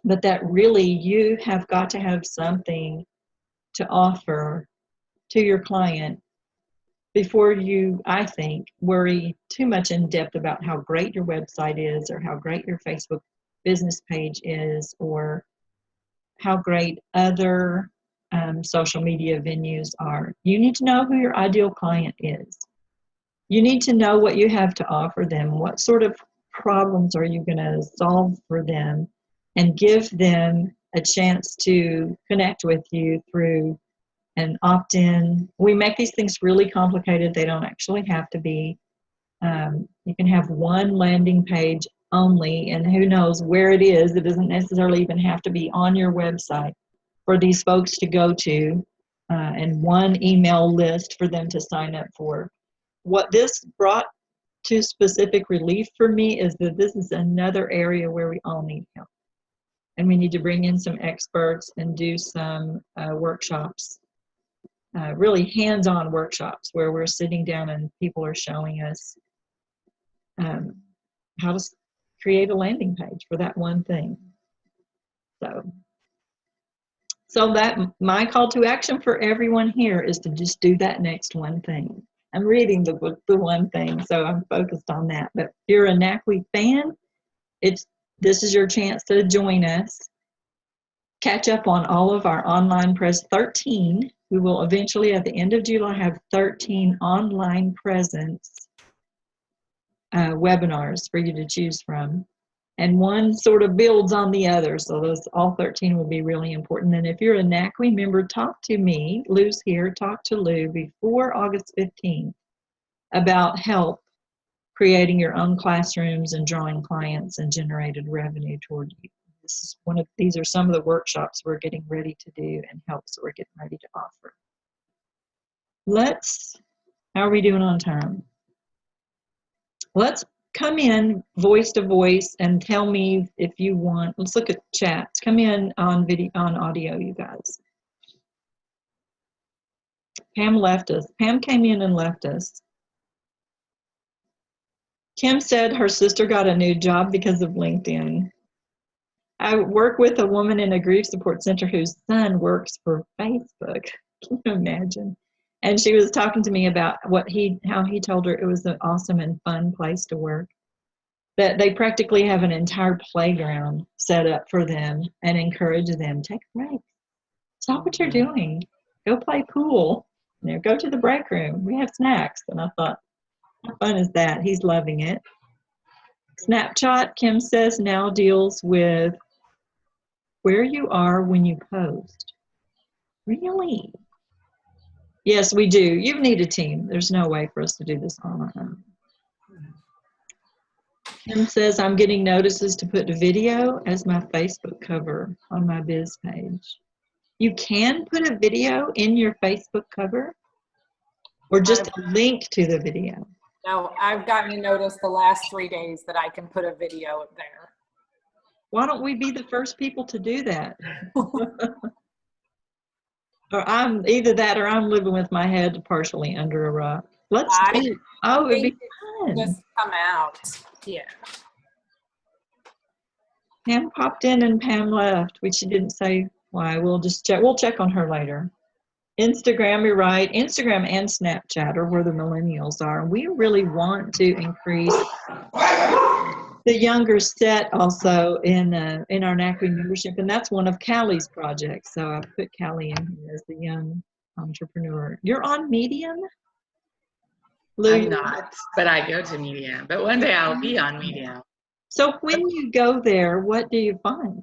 but that really you have got to have something to offer to your client before you, I think, worry too much in depth about how great your website is or how great your Facebook business page is or how great other social media venues are. You need to know who your ideal client is. You need to know what you have to offer them. What sort of problems are you going to solve for them, and give them a chance to connect with you through an opt-in. We make these things really complicated. They don't actually have to be. You can have one landing page only, and who knows where it is. It doesn't necessarily even have to be on your website for these folks to go to, and one email list for them to sign up for. What this brought to specific relief for me is that this is another area where we all need help. And we need to bring in some experts and do some workshops, really hands-on workshops where we're sitting down and people are showing us how to create a landing page for that one thing. So that my call to action for everyone here is to just do that next one thing. I'm reading the book, The One Thing, so I'm focused on that. But if you're a NACWE fan, this is your chance to join us. Catch up on all of our online 13. We will eventually, at the end of July, have 13 online presence webinars for you to choose from. And one sort of builds on the other, so all 13 will be really important. And if you're a NACWE member, talk to me. Lou's here. Talk to Lou before August 15th about help creating your own classrooms and drawing clients and generated revenue toward you. These are some of the workshops we're getting ready to do and helps that we're getting ready to offer. How are we doing on time? Let's come in voice to voice and tell me if you want. Let's look at chats. Come in on audio, you guys. Pam left us. Pam came in and left us. Kim said her sister got a new job because of LinkedIn. I work with a woman in a grief support center whose son works for Facebook. Can you imagine? And she was talking to me about how he told her it was an awesome and fun place to work. that they practically have an entire playground set up for them and encourage them, take a break. Stop what you're doing. Go play pool. You know, go to the break room. We have snacks. And I thought, how fun is that? He's loving it. Snapchat, Kim says, now deals with where you are when you post. Really? Yes, we do. You need a team. There's no way for us to do this on our own. Kim says, I'm getting notices to put a video as my Facebook cover on my biz page. You can put a video in your Facebook cover or just a link to the video? No, I've gotten a notice the last 3 days that I can put a video there. Why don't we be the first people to do that? Or I'm either that or I'm living with my head partially under a rock. Let's do it. Oh, it'd be fun. Just come out. Yeah. Pam popped in and Pam left, which she didn't say why. We'll just check. We'll check on her later. Instagram, you're right. Instagram and Snapchat are where the millennials are. We really want to increase the younger set also in our NACWE membership, and that's one of Callie's projects. So I put Callie in here as the young entrepreneur. You're on Medium? Lou, I'm not, but I go to Medium. But one day I'll be on Medium. So when you go there, what do you find?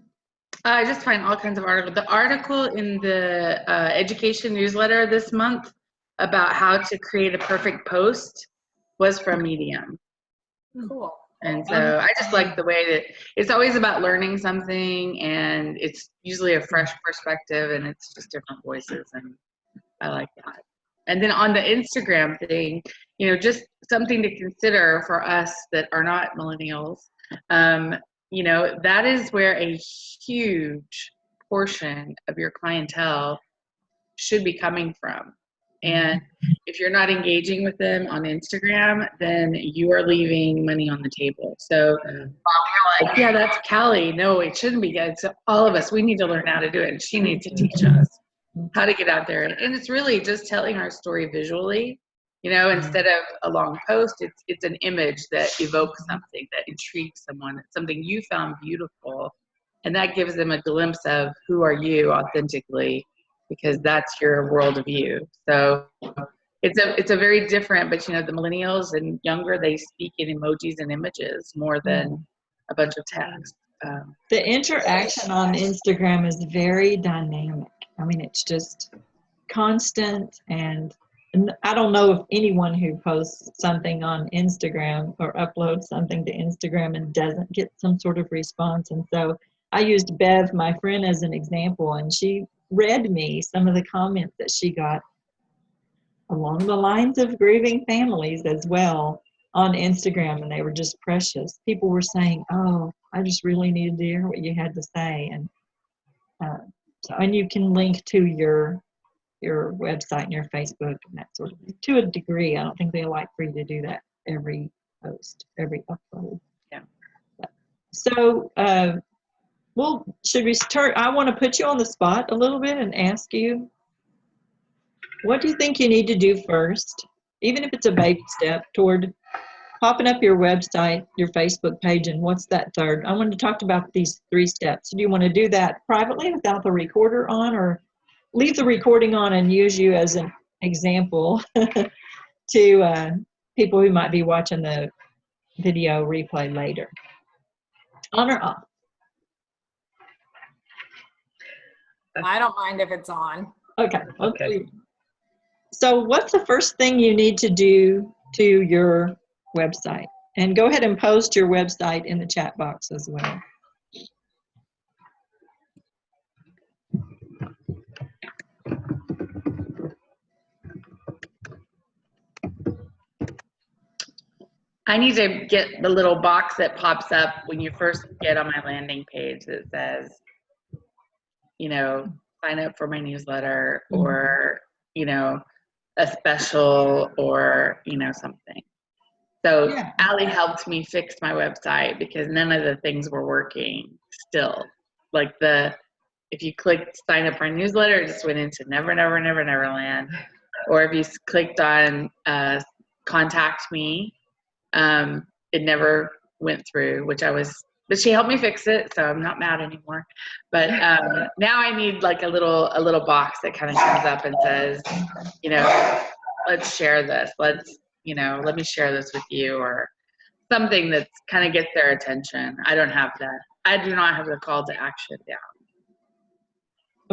I just find all kinds of articles. The article in the education newsletter this month about how to create a perfect post was from Medium. Cool. And so I just like the way that it's always about learning something, and it's usually a fresh perspective, and it's just different voices, and I like that. And then on the Instagram thing, you know, just something to consider for us that are not millennials. You know, that is where a huge portion of your clientele should be coming from. And if you're not engaging with them on Instagram, then you are leaving money on the table. So while you're like, yeah, that's Callie. No, it shouldn't be good. So all of us, we need to learn how to do it. And she needs to teach us how to get out there. And it's really just telling our story visually. You know, instead of a long post, it's an image that evokes something, that intrigues someone, something you found beautiful. And that gives them a glimpse of who are you authentically, because that's your world of view. So it's a very different, but you know, the millennials and younger, they speak in emojis and images more than a bunch of text. The interaction on Instagram is very dynamic. I mean, it's just constant, and I don't know of anyone who posts something on Instagram or uploads something to Instagram and doesn't get some sort of response. And so I used Bev, my friend, as an example, and she read me some of the comments that she got along the lines of grieving families as well on Instagram, and they were just precious. People were saying, oh, I just really needed to hear what you had to say. And and you can link to your website and your Facebook and that sort of thing. To a degree, I don't think they like for you to do that every post, every upload. Yeah. So, well, should we start? I want to put you on the spot a little bit and ask you, what do you think you need to do first, even if it's a baby step, toward popping up your website, your Facebook page, and what's that third? I wanted to talk about these 3 steps. Do you want to do that privately without the recorder on, or leave the recording on and use you as an example to people who might be watching the video replay later? On or off? I don't mind if it's on. Okay. So what's the first thing you need to do to your website? And go ahead and post your website in the chat box as well. I need to get the little box that pops up when you first get on my landing page that says, you know, sign up for my newsletter, or, you know, a special, or, you know, something. So yeah. Allie helped me fix my website because none of the things were working still. Like if you clicked sign up for a newsletter, it just went into Neverland. Or if you clicked on contact me, it never went through, but she helped me fix it, so I'm not mad anymore. But now I need like a little box that kind of comes up and says, let's share this. Let me share this with you, or something that's kind of gets their attention. I don't have that. I do not have the call to action down.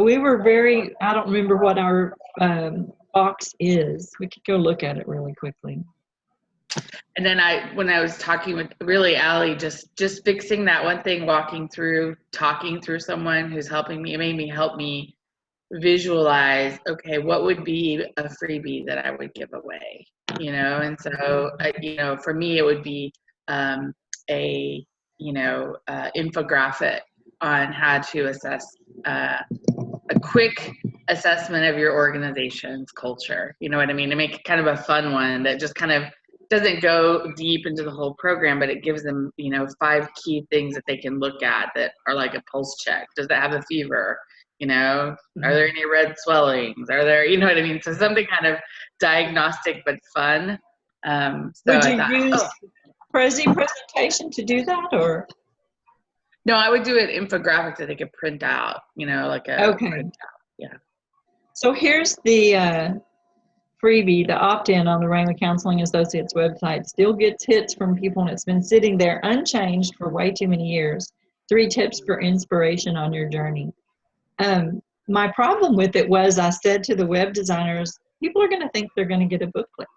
We were I don't remember what our box is. We could go look at it really quickly. And then when I was talking with really Allie, just fixing that one thing, talking through someone who's helping me, it made me help me visualize, okay, what would be a freebie that I would give away, and so, for me, it would be infographic on how to assess a quick assessment of your organization's culture. You know what I mean? To make it kind of a fun one that just kind of doesn't go deep into the whole program, but it gives them, 5 key things that they can look at that are like a pulse check. Does it have a fever? Are there any red swellings? Are there, you know what I mean? So something kind of diagnostic but fun. Would you use presentation to do that, or? No, I would do an infographic that they could print out, like a okay. Printout. Yeah. So here's the freebie, the opt-in on the Wrangler Counseling Associates website. Still gets hits from people, and it's been sitting there unchanged for way too many years. 3 tips for inspiration on your journey. My problem with it was I said to the web designers, people are going to think they're going to get a booklet.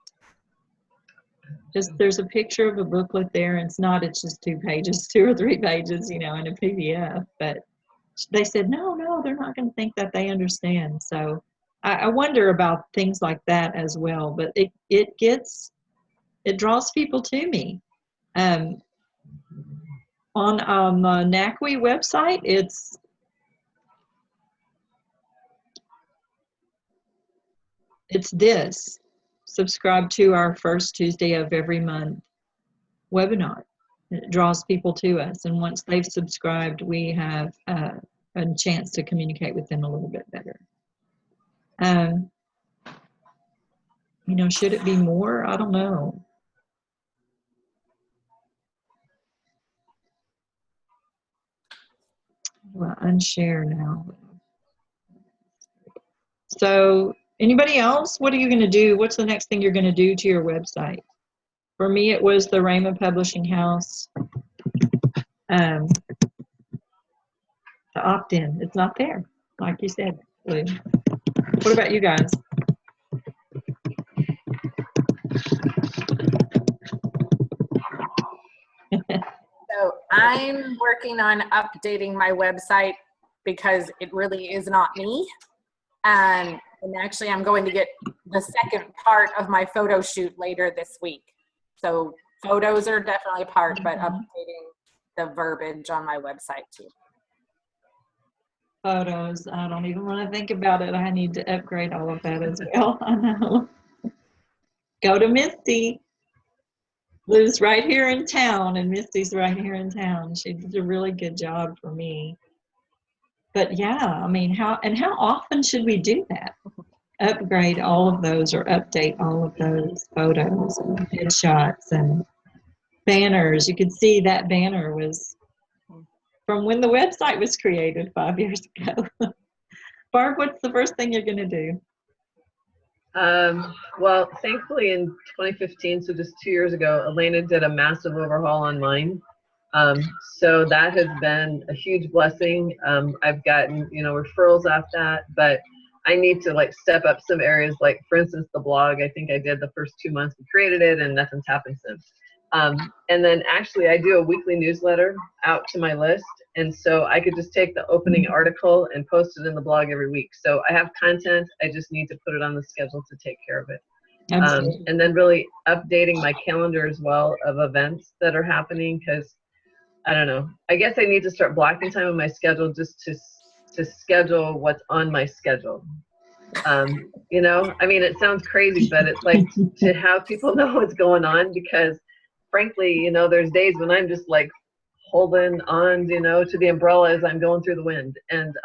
There's a picture of a booklet there, and it's just 2 pages, 2 or 3 pages, in a PDF. But they said, no, they're not going to think that they understand. So I wonder about things like that as well. But it draws people to me. On the NACWE website, it's this. Subscribe to our first Tuesday of every month webinar. It draws people to us, and once they've subscribed, we have a chance to communicate with them a little bit better. Should it be more? I don't know. Well, unshare now. So anybody else? What are you going to do? What's the next thing you're going to do to your website? For me, it was the Raymond Publishing House. The opt-in. It's not there, like you said, Lou. What about you guys? So I'm working on updating my website because it really is not me. And actually, I'm going to get the second part of my photo shoot later this week. So photos are definitely a part, but updating the verbiage on my website too. Photos. I don't even want to think about it. I need to upgrade all of that as well. I know. Go to Misty. Lou's right here in town, and Misty's right here in town. She did a really good job for me. But yeah, I mean, how often should we do that? Upgrade all of those or update all of those photos and headshots and banners. You could see that banner was from when the website was created 5 years ago. Barb, what's the first thing you're going to do? Well, thankfully in 2015, so just 2 years ago, Elena did a massive overhaul on mine. So that has been a huge blessing. I've gotten, referrals off that, but I need to like step up some areas, like for instance, the blog. I think I did the first 2 months we created it, and nothing's happened since. And then actually I do a weekly newsletter out to my list. And so I could just take the opening article and post it in the blog every week. So I have content, I just need to put it on the schedule to take care of it. And then really updating my calendar as well of events that are happening, because I don't know, I guess I need to start blocking time in my schedule just to schedule what's on my schedule. I mean, it sounds crazy, but it's like to have people know what's going on, because frankly, there's days when I'm just like holding on, to the umbrella as I'm going through the wind. And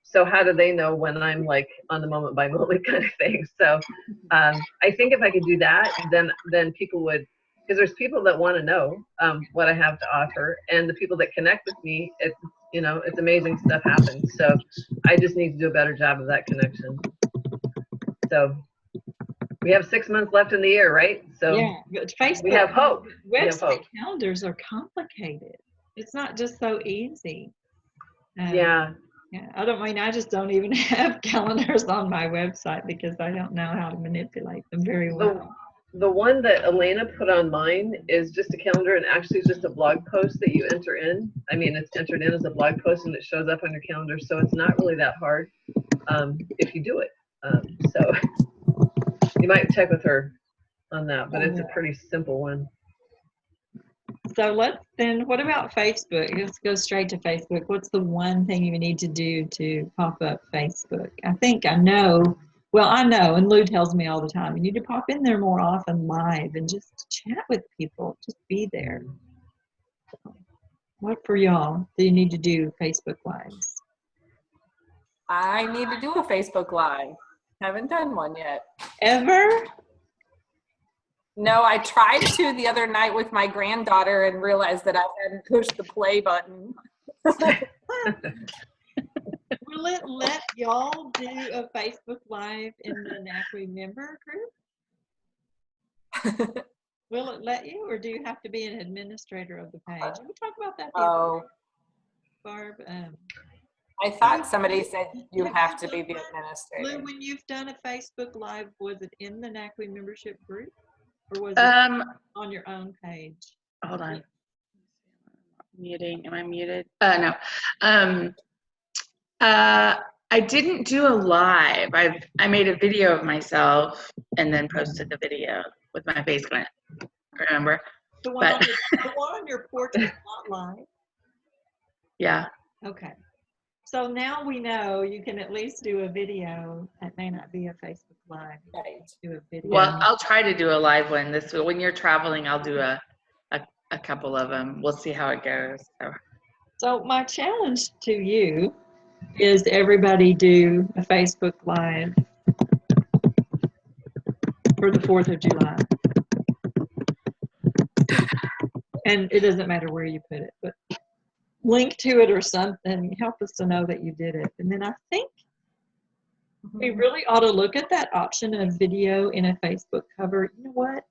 so how do they know when I'm like on the moment by moment kind of thing? So I think if I could do that, then people would because there's people that want to know what I have to offer, and the people that connect with me, it's amazing stuff happens. So I just need to do a better job of that connection. So we have 6 months left in the year, right? So yeah, but Facebook, we have hope. Website calendars are complicated. It's not just so easy. Yeah. Yeah, I just don't even have calendars on my website because I don't know how to manipulate them very well. The one that Elena put on mine is just a calendar, and actually it's just a blog post that you enter in. I mean, it's entered in as a blog post and it shows up on your calendar, so it's not really that hard if you do it. So you might check with her on that, but it's a pretty simple one. So what about Facebook? Let's go straight to Facebook. What's the one thing you need to do to pop up Facebook? I know, and Lou tells me all the time, you need to pop in there more often live and just chat with people, just be there. What for y'all do you need to do Facebook Lives? I need to do a Facebook Live. Haven't done one yet. Ever? No, I tried to the other night with my granddaughter and realized that I hadn't pushed the play button. Will it let y'all do a Facebook Live in the NACWE member group? Will it let you, or do you have to be an administrator of the page? We talked about that the other day, Barb. I thought somebody said you have to be the administrator. Lou, when you've done a Facebook Live, was it in the NACWE membership group? Or was it on your own page? Hold on. Muting. Am I muted? No. I didn't do a live. I made a video of myself and then posted the video with my face on it. Remember? The one on your portrait is not live. Yeah. Okay. So now we know you can at least do a video. That may not be a Facebook Live. Do a video. Well, I'll try to do a live one this week. When you're traveling, I'll do a couple of them. We'll see how it goes. So my challenge to you is everybody do a Facebook Live for the 4th of July. And it doesn't matter where you put it, but link to it or something, help us to know that you did it. And then I think we really ought to look at that option of video in a Facebook cover. You know what? I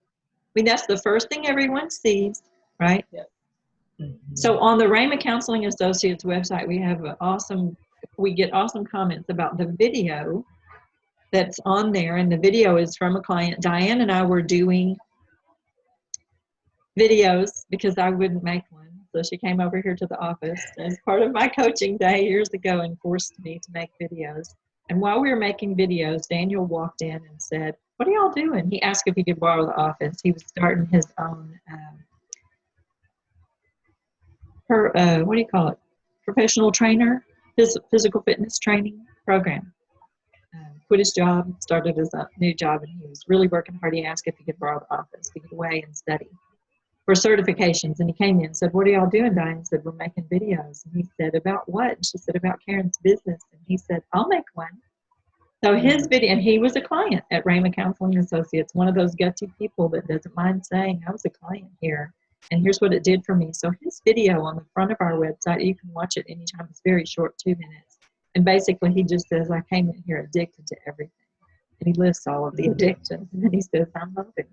mean, that's the first thing everyone sees, right? Yeah. So on the Raymond Counseling Associates website, we get awesome comments about the video that's on there, and the video is from a client. Diane and I were doing videos because I wouldn't make one. So she came over here to the office as part of my coaching day years ago and forced me to make videos. And while we were making videos, Daniel walked in and said, "What are y'all doing?" He asked if he could borrow the office. He was starting his own, what do you call it? Professional trainer, physical fitness training program. Quit his job, started his new job, and he was really working hard. He asked if he could borrow the office to get away and study for certifications. And he came in and said, "What are y'all doing, Diane?" said, "We're making videos." And he said, "About what?" And she said, "About Karen's business." And he said, "I'll make one." So his video, and he was a client at Raymond Counseling Associates, one of those gutsy people that doesn't mind saying, "I was a client here, and here's what it did for me." So his video on the front of our website, you can watch it anytime. It's very short, 2 minutes. And basically he just says, "I came in here addicted to everything." And he lists all of the addictions. And then he says, "I'm hoping.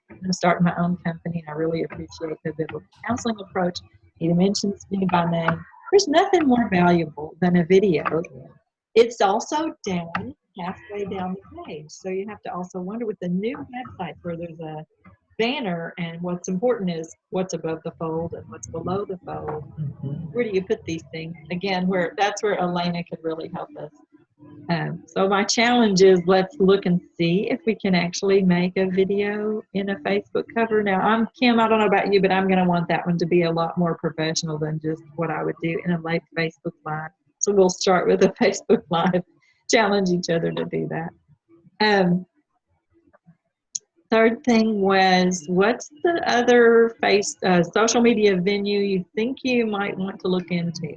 I'm going to start my own company, and I really appreciate the biblical counseling approach." He mentions me by name. There's nothing more valuable than a video. It's also down, halfway down the page. So you have to also wonder with the new websites where there's a banner, and what's important is what's above the fold and what's below the fold. Where do you put these things? Again, that's where Elena could really help us. So my challenge is, let's look and see if we can actually make a video in a Facebook cover. Now, Kim, I don't know about you, but I'm going to want that one to be a lot more professional than just what I would do in a late Facebook Live. So we'll start with a Facebook Live, challenge each other to do that. Third thing was, what's the other social media venue you think you might want to look into?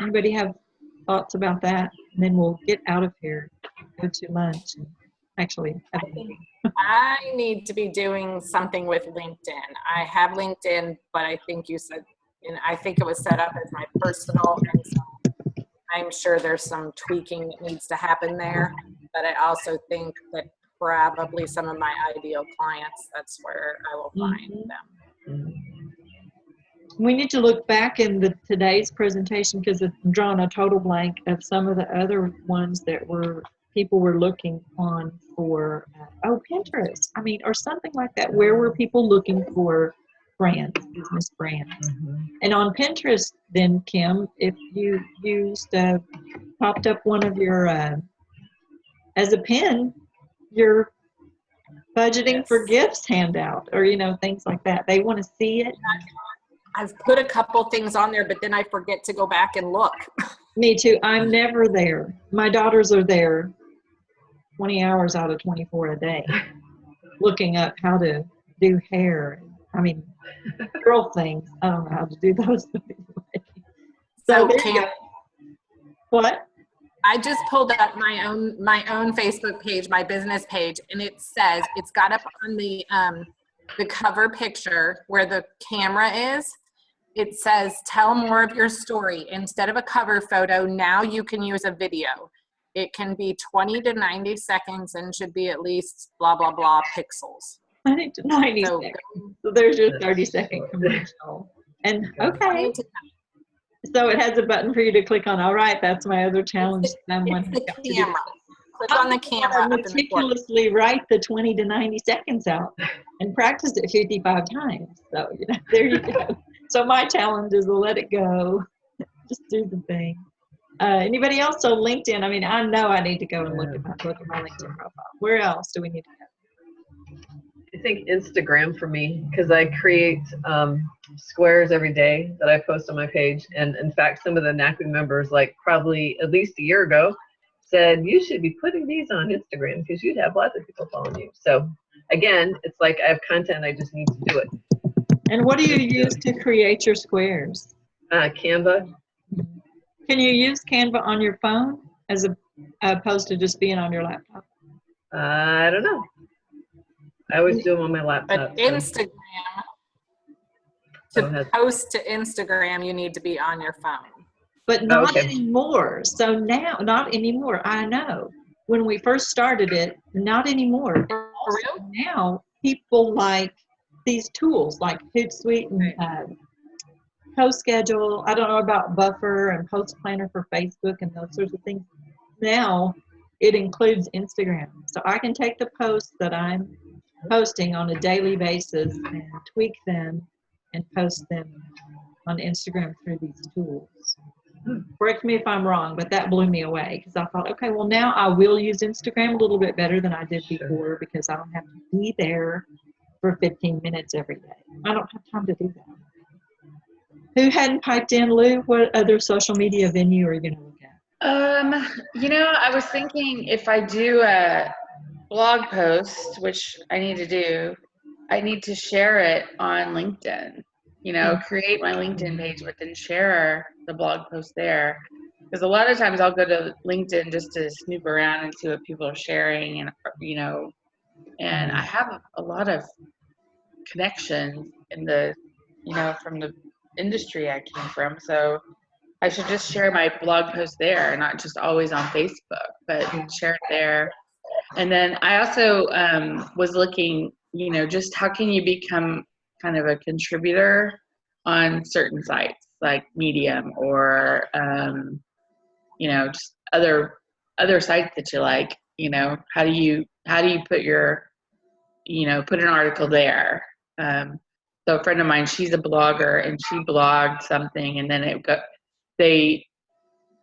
Anybody have thoughts about that? And then we'll get out of here, go to lunch. actually. I think I need to be doing something with LinkedIn. I have LinkedIn, but I think you said, and I think it was set up as my personal, and so I'm sure there's some tweaking that needs to happen there. But I also think that probably some of my ideal clients, that's where I will find them. We need to look back in today's presentation because I'm drawing a total blank of some of the other ones that people were looking on for, Pinterest. I mean, or something like that. Where were people looking for brands, business brands? And on Pinterest, then, Kim, if you popped up one of your, as a pin, your budgeting for gifts handout, or, things like that. They want to see it. I've put a couple things on there, but then I forget to go back and look. Me too. I'm never there. My daughters are there 20 hours out of 24 a day looking up how to do hair. I mean, girl things. I don't know how to do those. So there you go. What? I just pulled up my own Facebook page, my business page, and it says, it's got up on the cover picture where the camera is. It says, tell more of your story. Instead of a cover photo, now you can use a video. It can be 20 to 90 seconds and should be at least blah, blah, blah pixels. 20 to 90 seconds. So there's your 30-second commercial. And okay. So it has a button for you to click on. All right, that's my other challenge. It's the camera. Click on the camera. Meticulously write the 20 to 90 seconds out and practice it 55 times. So, there you go. So my challenge is to let it go. Just do the thing. Anybody else? So LinkedIn, I mean, I know I need to go and look at my LinkedIn profile. Where else do we need to go? I think Instagram for me, because I create squares every day that I post on my page. And in fact, some of the NACWE members, like probably at least a year ago, said, you should be putting these on Instagram because you'd have lots of people following you. So again, it's like I have content, I just need to do it. And what do you use to create your squares? Canva. Can you use Canva on your phone as opposed to just being on your laptop? I don't know. I always do them on my laptop. But Instagram, to post to Instagram, you need to be on your phone. But not anymore. So now, not anymore. I know. When we first started it, not anymore. Also, now, people like these tools like Hootsuite and CoSchedule. I don't know about Buffer and Post Planner for Facebook and those sorts of things. Now, it includes Instagram. So I can take the posts that I'm posting on a daily basis and tweak them and post them on Instagram through these tools. Correct me if I'm wrong, but that blew me away because I thought, okay, well now I will use Instagram a little bit better than I did before because I don't have to be there for 15 minutes every day. I don't have time to do that. Who hadn't piped in, Lou? What other social media venue are you going to look at? I was thinking if I do a blog post, which I need to do, I need to share it on LinkedIn. Create my LinkedIn page, but then share the blog post there. Because a lot of times I'll go to LinkedIn just to snoop around and see what people are sharing, and I have a lot of connections in the, from the industry I came from. So I should just share my blog post there, not just always on Facebook, but share it there. And then I also was looking, just how can you become kind of a contributor on certain sites like Medium or, just other sites that you like, how do you put your, put an article there. So a friend of mine, she's a blogger and she blogged something and then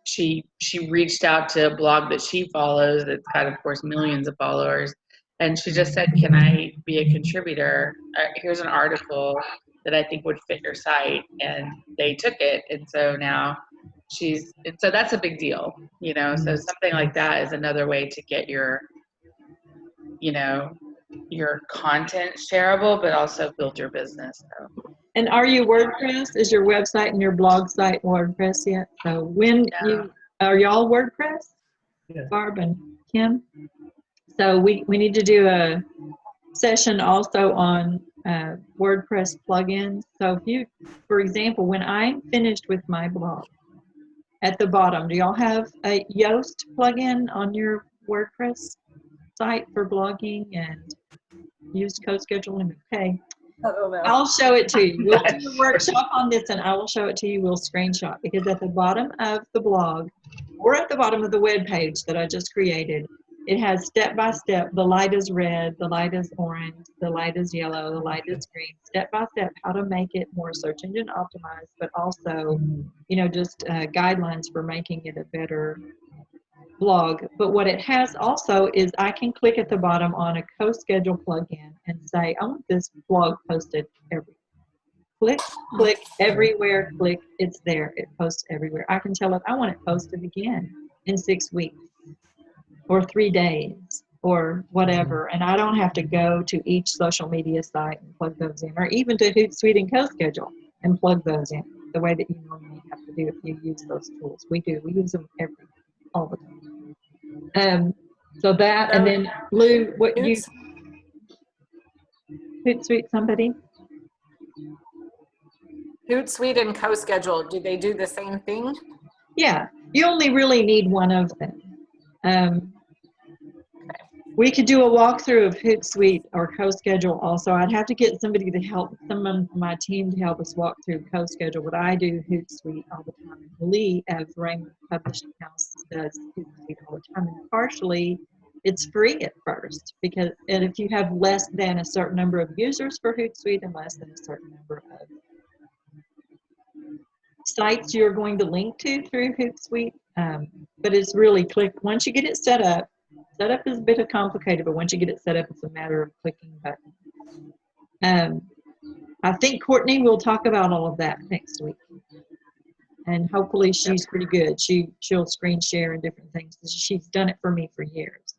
she reached out to a blog that she follows that's got, of course, millions of followers. And she just said, can I be a contributor? Here's an article that I think would fit your site. And they took it. And so now so that's a big deal, so something like that is another way to get your content shareable, but also build your business. So. And are you WordPress? Is your website and your blog site WordPress yet? So are y'all WordPress? Yeah. Barb and Kim? So we need to do a session also on WordPress plugins. So if you, for example, when I'm finished with my blog, at the bottom, do y'all have a Yoast plugin on your WordPress site for blogging and use code scheduling? Okay. I don't know. I'll show it to you. We'll do That's a workshop on this and I will show it to you. We'll screenshot, because at the bottom of the blog or at the bottom of the web page that I just created, it has step by step, the light is red, the light is orange, the light is yellow, the light is green, step by step, how to make it more search engine optimized, but also, you know, just guidelines for making it a better blog. But what it has also is I can click at the bottom on a co-schedule plugin and say, I want this blog posted everywhere. Click, click, everywhere, click, it's there. It posts everywhere. I can tell it I want it posted again in 6 weeks or 3 days or whatever. And I don't have to go to each social media site and plug those in, or even to Hootsuite and CoSchedule and plug those in the way that you normally have to do if you use those tools. We do. We use them all the time. So that, and then Lou, what you, Hootsuite, somebody? Hootsuite and CoSchedule, do they do the same thing? Yeah, you only really need one of them. We could do a walkthrough of Hootsuite or CoSchedule also. I'd have to get somebody to help, someone from my team to help us walk through CoSchedule, but I do Hootsuite all the time. And Lee of Raymond Publishing House does Hootsuite all the time. And partially, it's free at first, because, and if you have less than a certain number of users for Hootsuite and less than a certain number of sites you're going to link to through Hootsuite, but it's really once you get it set up is a bit complicated, but once you get it set up, it's a matter of clicking buttons. I think Courtney will talk about all of that next week, and hopefully she's pretty good. She'll screen share and different things. She's done it for me for years.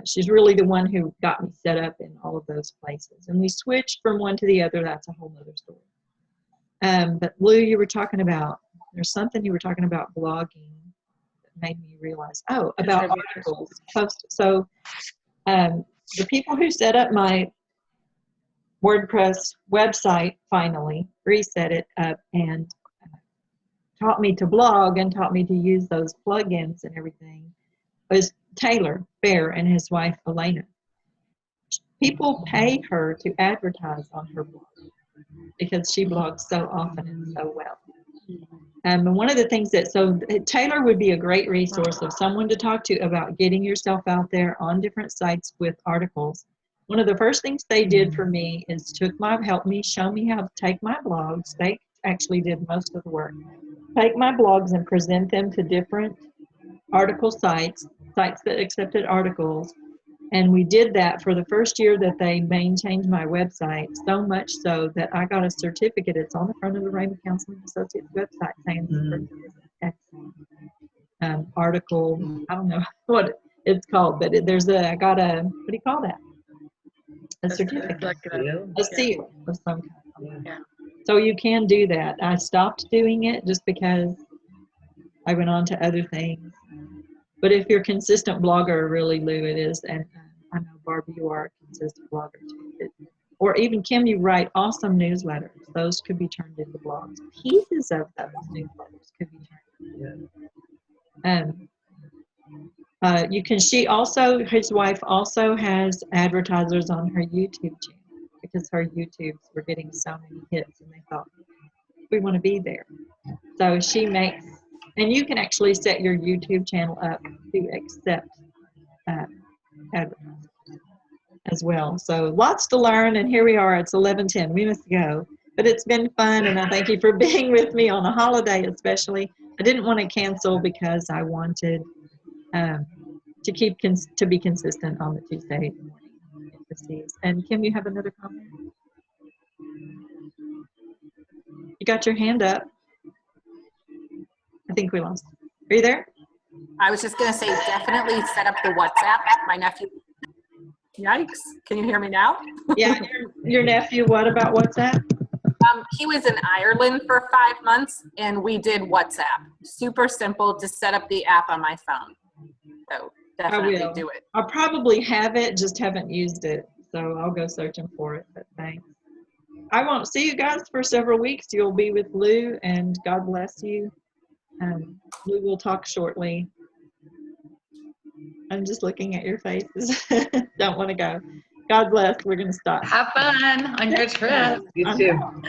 She's really the one who got me set up in all of those places, and we switched from one to the other. That's a whole other story. But Lou, you were talking about, there's something you were talking about blogging that made me realize, about articles posted. So the people who set up my WordPress website finally reset it up and taught me to blog and taught me to use those plugins and everything was Taylor Fair and his wife Elena. People pay her to advertise on her blog because she blogs so often and so well. And one of the things so Taylor would be a great resource of someone to talk to about getting yourself out there on different sites with articles. One of the first things they did for me is helped me show me how to take my blogs. They actually did most of the work. Take my blogs and present them to different article sites that accepted articles. And we did that for the first year that they maintained my website, so much so that I got a certificate. It's on the front of the Raymond Counseling Associates website saying this person is an excellent article. I don't know what it's called, but I got a, what do you call that? A certificate, a seal of some kind. Yeah. So you can do that. I stopped doing it just because I went on to other things. But if you're a consistent blogger, really, Lou, it is. And I know, Barbie, you are a consistent blogger, too. Or even, Kim, you write awesome newsletters. Those could be turned into blogs. Pieces of those newsletters could be turned into. His wife also has advertisers on her YouTube channel because her YouTubes were getting so many hits, and they thought, we want to be there. So she makes, and you can actually set your YouTube channel up to accept advertisers as well. So lots to learn, and here we are. It's 11:10. We must go. But it's been fun, and I thank you for being with me on a holiday especially. I didn't want to cancel because I wanted to be consistent on the Tuesday morning emphases. And Kim, you have another comment? You got your hand up. I think we lost. Are you there? I was just going to say, definitely set up the WhatsApp. My nephew. Yikes. Can you hear me now? Yeah, your nephew, what about WhatsApp? He was in Ireland for 5 months, and we did WhatsApp. Super simple to set up the app on my phone. So definitely will. do it. I probably have it, just haven't used it. So I'll go searching for it, but thanks. I won't see you guys for several weeks. You'll be with Lou, and God bless you. Lou will talk shortly. I'm just looking at your faces. Don't want to go. God bless. We're going to stop. Have fun on your trip. You I too. know.